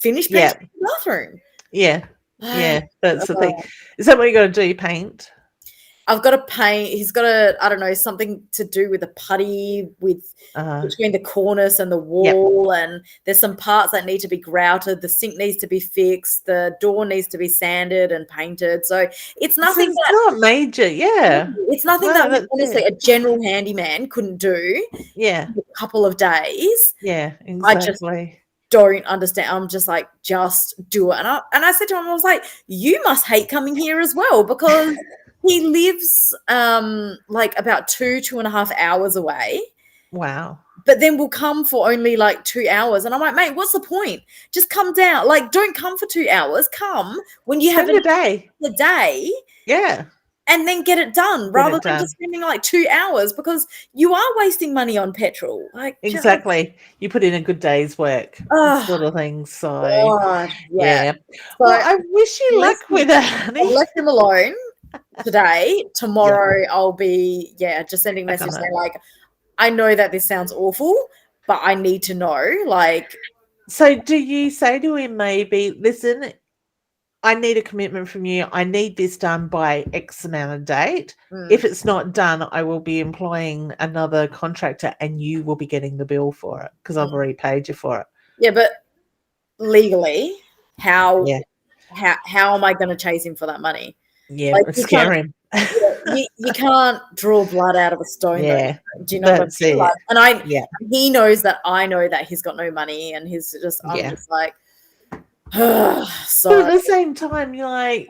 Finish painting the bathroom. Yeah. That's the thing. Is that what you got to do? Paint? I've got to paint. He's got I don't know, something to do with a putty with between the cornice and the wall, and there's some parts that need to be grouted. The sink needs to be fixed. The door needs to be sanded and painted. So it's nothing. It's not major. Yeah, it's nothing that honestly a general handyman couldn't do. Yeah, in a couple of days. Yeah, exactly. Don't understand. I'm just like, just do it. And I said to him, I was like, you must hate coming here as well, because he lives like about 2.5 hours away. Wow. But then we'll come for only like 2 hours. And I'm like, mate, what's the point? Just come down. Like, don't come for 2 hours. Come when you have a day. Yeah. And then get it done rather than just spending like 2 hours, because you are wasting money on petrol. Like, exactly. You put in a good day's work, sort of thing. So, yeah. So, well, I wish you luck with it, honey. I've left him alone today. Tomorrow I'll be, just sending messages saying, like, I know that this sounds awful, but I need to know. Like, so do you say to him, maybe, listen, I need a commitment from you. I need this done by X amount of date. If it's not done, I will be employing another contractor and you will be getting the bill for it because I've already paid you for it. Yeah, but legally, how am I going to chase him for that money? Yeah, like, scare him. You can't draw blood out of a stone, though. Yeah, Do you know what I that's mean? it. Like, and Yeah, he knows that I know that he's got no money, and he's just, I'm yeah. just like, But so at the same time, you're like,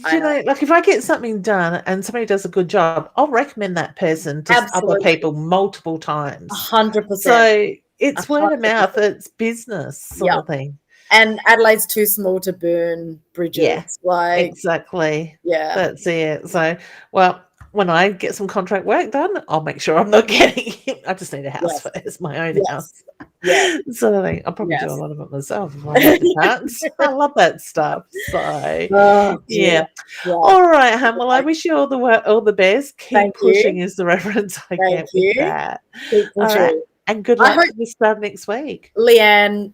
I know. like if I get something done and somebody does a good job, I'll recommend that person to other Absolutely, people multiple times. 100%, So it's word of 100%. mouth, it's business sort Yeah. of thing. And Adelaide's too small to burn bridges. Yeah, Like, exactly. yeah, That's it. So, well, when I get some contract work done, I'll make sure I'm not getting it. I just need a house yes, first, my own yes, house. yes, Sort of thing. I'll probably do a yes. lot of it myself if I had the chance. I love that stuff. So, Oh, dear. yeah. Yeah. All right, Ham. Well, I wish you all the best. Keep Thank pushing you. is the reference I Thank get with you. that. Keep All right, pushing. and good I luck hope, for the start next week. Leanne,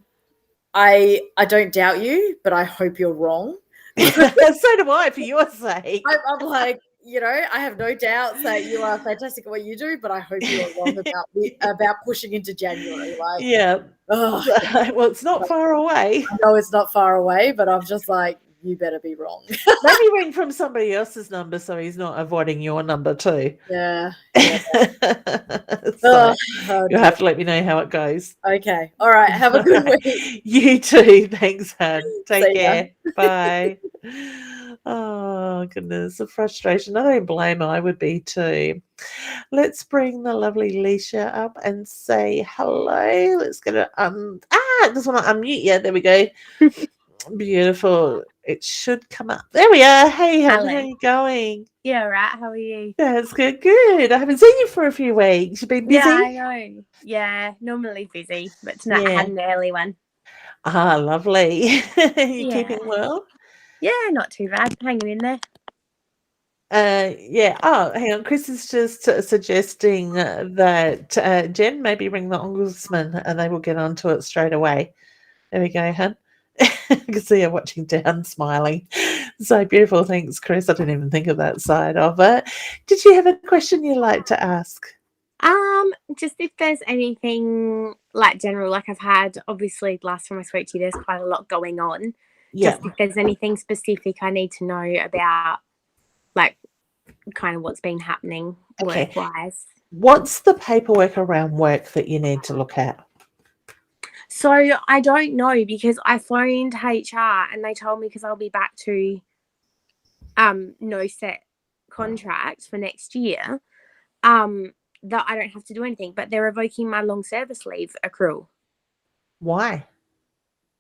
I don't doubt you, but I hope you're wrong. So do I, for your sake. I'm like, I have no doubts that you are fantastic at what you do, but I hope you are wrong about pushing into January. Like, Yeah. oh, Well, it's not far away. I know it's not far away, but I'm just like, you better be wrong. Maybe ring from somebody else's number so he's not avoiding your number too. Yeah. So Oh, you'll have to let me know how it goes. okay. All right. Have a good week. You too. Thanks, Han. Take See ya. care. Bye. Oh, goodness. The frustration. I don't blame her. I would be too. Let's bring the lovely Leisha up and say hello. Let's get it. I just want to unmute you. There we go. Beautiful. It should come up. There we are. Hey, how Hello. are you going? Yeah, right. How are you? That's good. Good. I haven't seen you for a few weeks. You've been busy? Yeah, I know. Yeah, normally busy, but tonight I had an early one. Ah, lovely. You Yeah. keeping well? Yeah, not too bad. Hanging in there. Yeah. Oh, hang on. Chris is just suggesting that Jen maybe ring the ombudsman and they will get onto it straight away. There we go, hun. I can see her watching down, smiling. So beautiful. Thanks, Chris. I didn't even think of that side of it. Did you have a question you'd like to ask? Just if there's anything like general, like I've had, obviously last time I spoke to you, there's quite a lot going on. Yeah. Just if there's anything specific I need to know about, like kind of what's been happening work-wise. What's the paperwork around work that you need to look at? So I don't know because I phoned HR and they told me because I'll be back to no set contract for next year, that I don't have to do anything, but they're revoking my long service leave accrual. Why?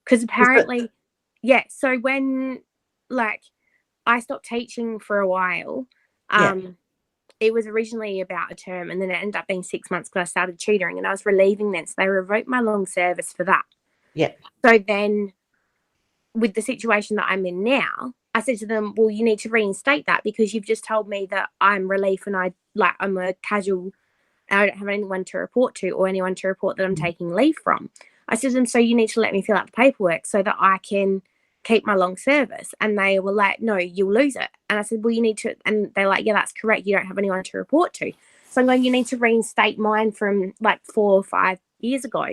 Because apparently, yeah, so when like I stopped teaching for a while, it was originally about a term and then it ended up being 6 months because I started tutoring and I was relieving then. So they revoked my long service for that. Yeah. So then with the situation that I'm in now, I said to them, well, you need to reinstate that because you've just told me that I'm relief and I'm a casual and I don't have anyone to report to or anyone to report that I'm taking leave from. I said to them, so you need to let me fill out the paperwork so that I can keep my long service. And they were like, no, you'll lose it. And I said, well, you need to, and they're like, yeah, that's correct. You don't have anyone to report to. So I'm going, you need to reinstate mine from like 4 or 5 years ago.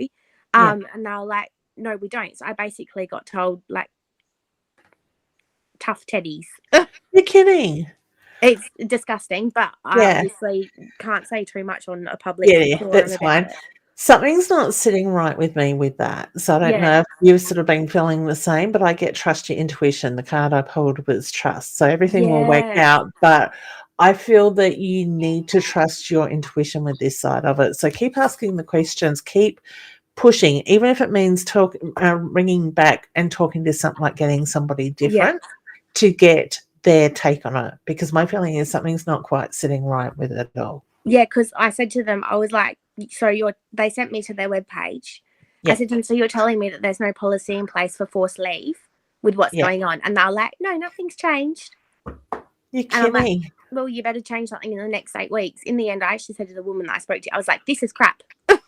And they were like, no, we don't. So I basically got told like tough teddies. You're kidding. It's disgusting, but I obviously can't say too much on a public forum. That's fine. Something's not sitting right with me with that. So I don't know if you've sort of been feeling the same, but I get trust your intuition. The card I pulled was trust. So everything will work out. But I feel that you need to trust your intuition with this side of it. So keep asking the questions, keep pushing, even if it means ringing back and talking to something like getting somebody different to get their take on it. Because my feeling is something's not quite sitting right with it at all. Yeah, because I said to them, I was like, so they sent me to their webpage. I said to them, so you're telling me that there's no policy in place for forced leave with what's going on? And they're like, no, nothing's changed. You're kidding. And I'm like, well, you better change something in the next 8 weeks. In the end, I actually said to the woman that I spoke to, I was like, this is crap. I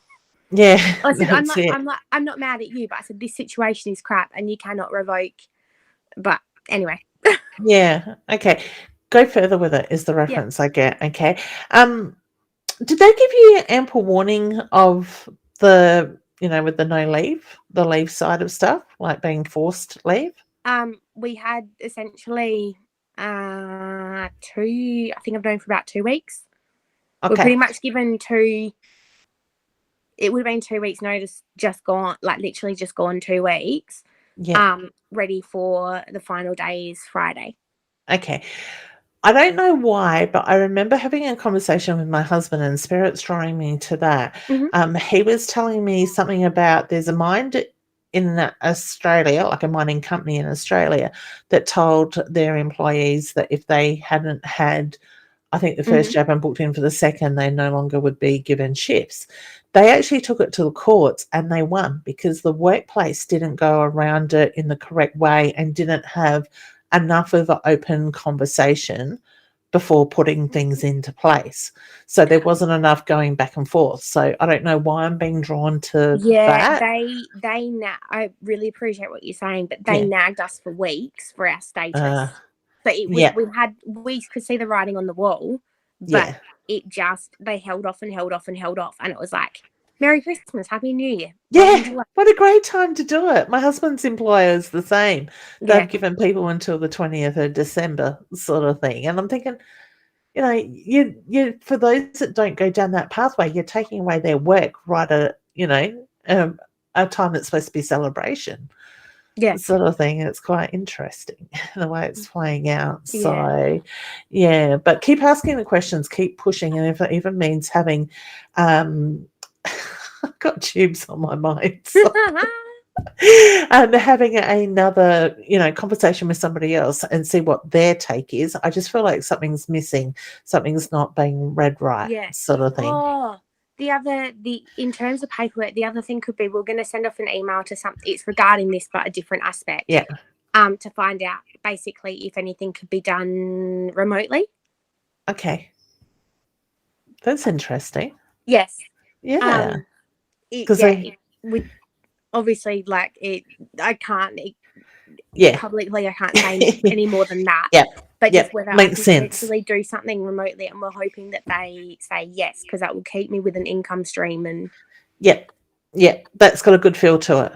said, I'm not mad at you, but I said, this situation is crap and you cannot revoke. But anyway. Okay. Go further with it is the reference I get. Okay. Did they give you ample warning of the, with the no leave, the leave side of stuff, like being forced leave? We had essentially I think I've known for about 2 weeks. We're Okay. pretty much given it would have been 2 weeks notice, just gone, like literally just gone 2 weeks. Yeah. Ready for the final day is Friday. Okay. I don't know why, but I remember having a conversation with my husband and Spirit's drawing me to that. Mhm. He was telling me something about there's a mine in Australia, like a mining company in Australia, that told their employees that if they hadn't had, I think, the first jab and booked in for the second, they no longer would be given shifts. They actually took it to the courts and they won because the workplace didn't go around it in the correct way and didn't have enough of an open conversation before putting things into place. So there wasn't enough going back and forth. So I don't know why I'm being drawn to Yeah, that. I really appreciate what you're saying, but they Yeah. nagged us for weeks for our status. Uh, So yeah. we could see the writing on the wall, but Yeah. they held off and held off and held off, and it was like, Merry Christmas, Happy New Year. Yeah, what a great time to do it. My husband's employer is the same. Yeah. They've given people until the 20th of December sort of thing. And I'm thinking, you know, you for those that don't go down that pathway, you're taking away their work right at, a time that's supposed to be celebration. Yeah. Sort of thing. It's quite interesting the way it's playing out. Yeah. So, yeah, but keep asking the questions, keep pushing. And if it even means having, I've got tubes on my mind. So. And having another, conversation with somebody else and see what their take is. I just feel like something's missing, something's not being read right, Yeah. sort of thing. Oh, in terms of paperwork, the other thing could be we're going to send off an email to something. It's regarding this, but a different aspect. Yeah. To find out basically if anything could be done remotely. Okay. That's interesting. Yes. Yeah. With obviously, like I can't. Publicly, I can't say any more than that. Yeah. But just whether Makes I sense. can actually do something remotely, and we're hoping that they say yes, because that will keep me with an income stream. And yeah, that's got a good feel to it.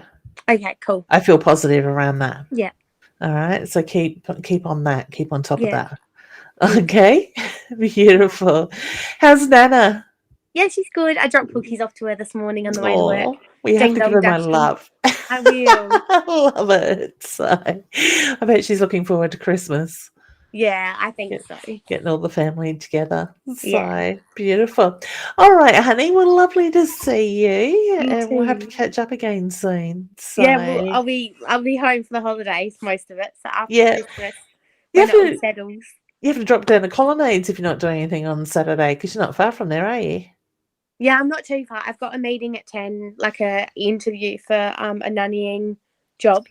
Okay, cool. I feel positive around that. Yeah. All right. So keep on that. Keep on top of that. Okay. Beautiful. How's Nana? Yeah, she's good. I dropped cookies off to her this morning on the way to work. We have to give her my love. I will. I love it. So I bet she's looking forward to Christmas. Yeah, I think so. Getting all the family together. So beautiful. All right, honey. Well, lovely to see you. And we'll have to catch up again soon. So. Yeah, well, I'll be home for the holidays, most of it. So after Christmas, when it all settles. You have to drop down to Colonnades if you're not doing anything on Saturday, because you're not far from there, are you? Yeah, I'm not too far. I've got a meeting at 10, like a interview for a nannying job.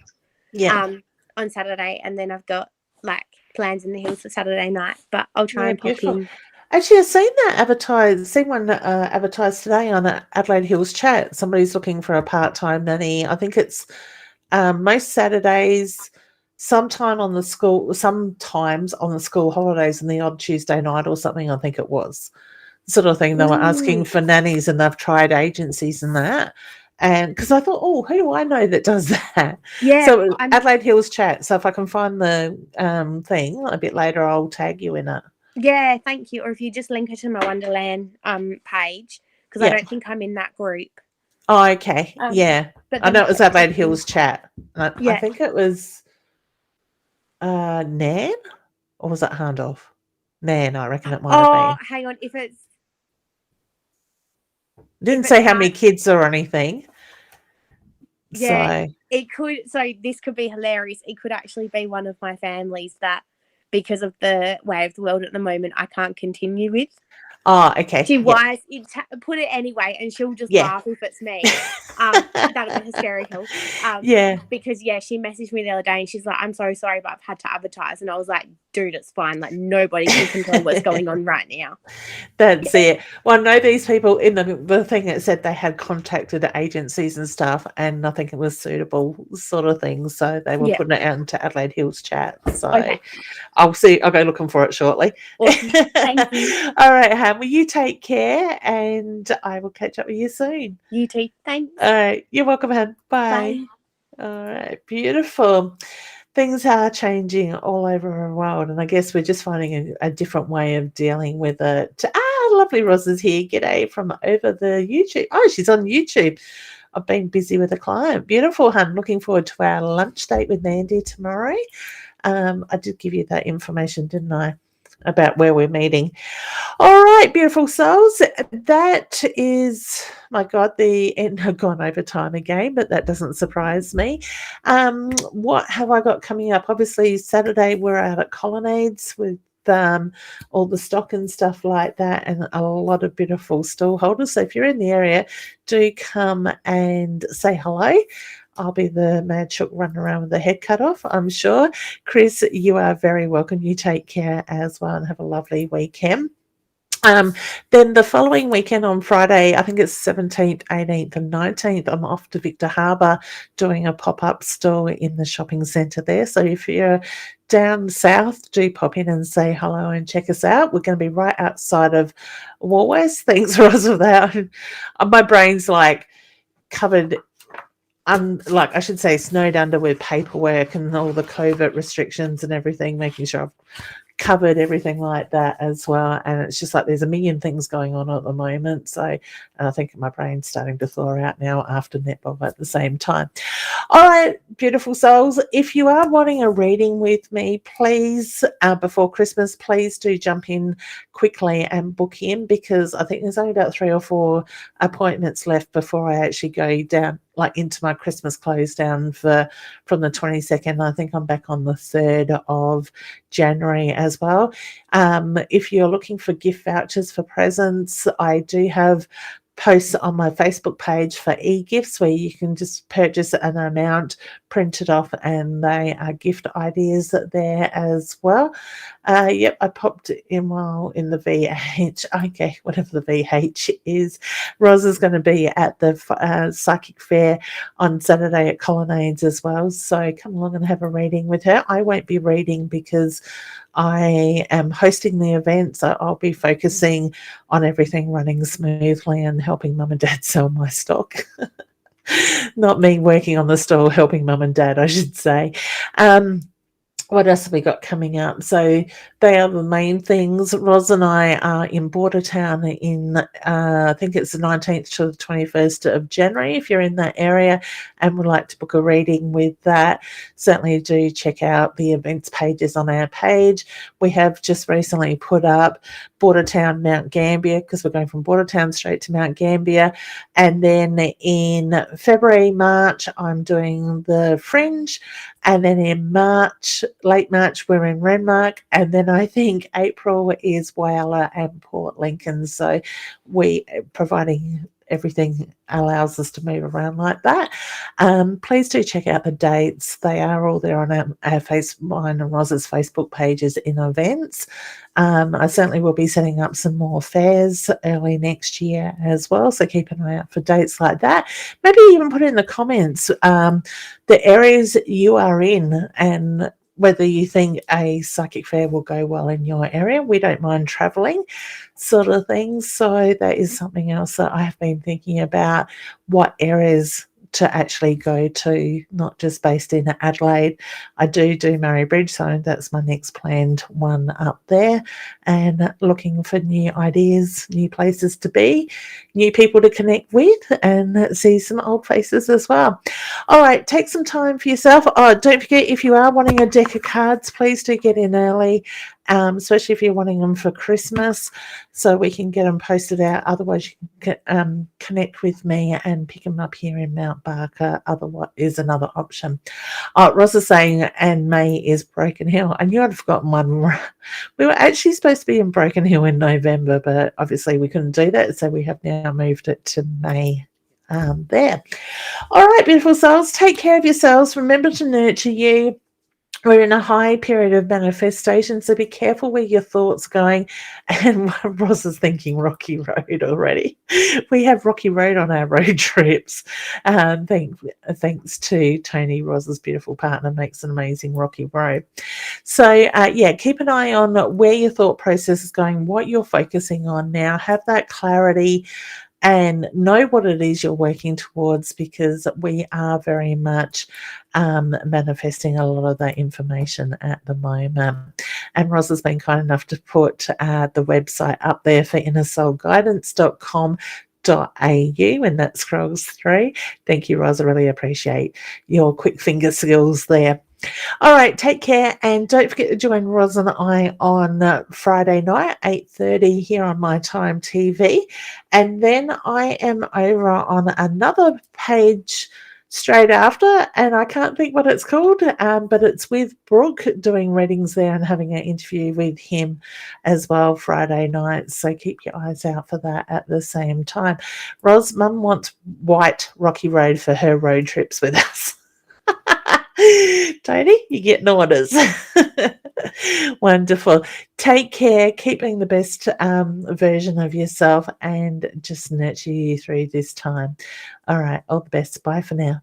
Yeah. On Saturday, and then I've got like plans in the hills for Saturday night. But I'll try and pop in. Actually, I've seen that advertised. Seen one advertised today on the Adelaide Hills chat. Somebody's looking for a part-time nanny. I think it's most Saturdays. Sometimes on the school holidays and the odd Tuesday night or something, I think it was. Sort of thing. They were asking for nannies and they've tried agencies and that. And because I thought, who do I know that does that? Yeah. So Adelaide Hills chat. So if I can find the thing a bit later, I'll tag you in it. Yeah, thank you. Or if you just link it to my Wonderland page, because I don't think I'm in that group. Oh, okay. Yeah. But I know it was Adelaide Hills chat. I think it was Nan, or was it Handorf? Nan, I reckon it might have been. Oh, hang on. If it's didn't say how many kids or anything. Yeah, it could. So this could be hilarious. It could actually be one of my families that, because of the way of the world at the moment, I can't continue with. Oh, okay. She put it anyway, and she'll just laugh if it's me. That'll be hysterical. Because she messaged me the other day, and she's like, "I'm so sorry, but I've had to advertise." And I was like, "Dude, it's fine. Like nobody can control what's going on right now." That's it. Well, I know these people in the thing that said they had contacted agencies and stuff, and nothing was suitable, sort of thing. So they were putting it out into Adelaide Hills chat. So I'll see. I'll go looking for it shortly. Awesome. Thank you. All right, Han. Well, you take care, and I will catch up with you soon. You too. Thanks. All right. You're welcome, Han. Bye. Bye. All right. Beautiful. things are changing all over the world, and I guess we're just finding a different way of dealing with it. Lovely Roz is here. G'day from over the YouTube. Oh, she's on YouTube. I've been busy with a client. Beautiful, hun. Looking forward to our lunch date with Mandy tomorrow. I did give you that information, didn't I, about where we're meeting? All right, beautiful souls. That is, my God, the end have gone over time again, but that doesn't surprise me. What have I got coming up? Obviously, Saturday we're out at Colonnades with all the stock and stuff like that, and a lot of beautiful stall holders. So if you're in the area, do come and say hello. I'll be the mad chook running around with the head cut off, I'm sure. Chris, you are very welcome. You take care as well and have a lovely weekend. Then the following weekend on Friday, I think it's 17th, 18th and 19th, I'm off to Victor Harbour doing a pop-up store in the shopping centre there. So if you're down south, do pop in and say hello and check us out. We're going to be right outside of Woolworths. Thanks, Roz, for that. My brain's like covered, like I should say, snowed under with paperwork and all the COVID restrictions and everything, making sure I've covered everything like that as well. And it's just like there's a million things going on at the moment. So I think my brain's starting to thaw out now after netball at the same time. All right, beautiful souls. If you are wanting a reading with me, please, before Christmas, please do jump in quickly and book in, because I think there's only about 3 or 4 appointments left before I actually go down, like into my Christmas close down from the 22nd. I think I'm back on the 3rd of January as well. If you're looking for gift vouchers for presents, I do have posts on my Facebook page for e-gifts where you can just purchase an amount, print it off, and they are gift ideas there as well. Yep, I popped in while in the VH. Okay, whatever the VH is. Roz is going to be at the Psychic Fair on Saturday at Colonnades as well. So come along and have a reading with her. I won't be reading because I am hosting the event, so I'll be focusing on everything running smoothly and helping mum and dad sell my stock. Not me working on the store, helping mum and dad, I should say. What else have we got coming up? So they are the main things. Roz and I are in Bordertown in, I think it's the 19th to the 21st of January. If you're in that area and would like to book a reading with that, certainly do check out the events pages on our page. We have just recently put up Bordertown, Mount Gambier, because we're going from Bordertown straight to Mount Gambier. And then in February, March, I'm doing the Fringe. And then in March, late March, we're in Renmark. And then I think April is Whyalla and Port Lincoln. So we providing everything allows us to move around like that. Please do check out the dates. They are all there on mine and Roz's Facebook pages in events. I certainly will be setting up some more fairs early next year as well, so keep an eye out for dates like that. Maybe even put in the comments the areas you are in and whether you think a psychic fair will go well in your area. We don't mind travelling, sort of things. So that is something else that I have been thinking about, what areas to actually go to, not just based in Adelaide. I do Murray Bridge, so that's my next planned one up there, and looking for new ideas, new places to be, new people to connect with, and see some old faces as well. All right, take some time for yourself. Oh, don't forget, if you are wanting a deck of cards, please do get in early, especially if you're wanting them for Christmas, so we can get them posted out. Otherwise, you can connect with me and pick them up here in Mount Barker. Otherwise, is another option. Ross is saying, and May is Broken Hill. I knew I'd forgotten one. We were actually supposed to be in Broken Hill in November, but obviously we couldn't do that, so we have now moved it to May. There. All right, beautiful souls, take care of yourselves. Remember to nurture you. We're in a high period of manifestation, so be careful where your thoughts are going. And Ross is thinking Rocky Road already. We have Rocky Road on our road trips. Thanks to Tony, Ross's beautiful partner, makes an amazing Rocky Road. So, yeah, keep an eye on where your thought process is going, what you're focusing on now. Have that clarity and know what it is you're working towards, because we are very much manifesting a lot of that information at the moment. And Roz has been kind enough to put the website up there for innersoulguidance.com.au when that scrolls through. Thank you, Roz. I really appreciate your quick finger skills there. All right, take care, and don't forget to join Roz and I on Friday night, 8:30 here on My Time TV. And then I am over on another page straight after, and I can't think what it's called, but it's with Brooke doing readings there and having an interview with him as well Friday night. So keep your eyes out for that at the same time. Roz, Mum wants white rocky road for her road trips with us. Tony, you're getting orders. Wonderful. Take care. Keep being the best version of yourself, and just nurture you through this time. All right. All the best. Bye for now.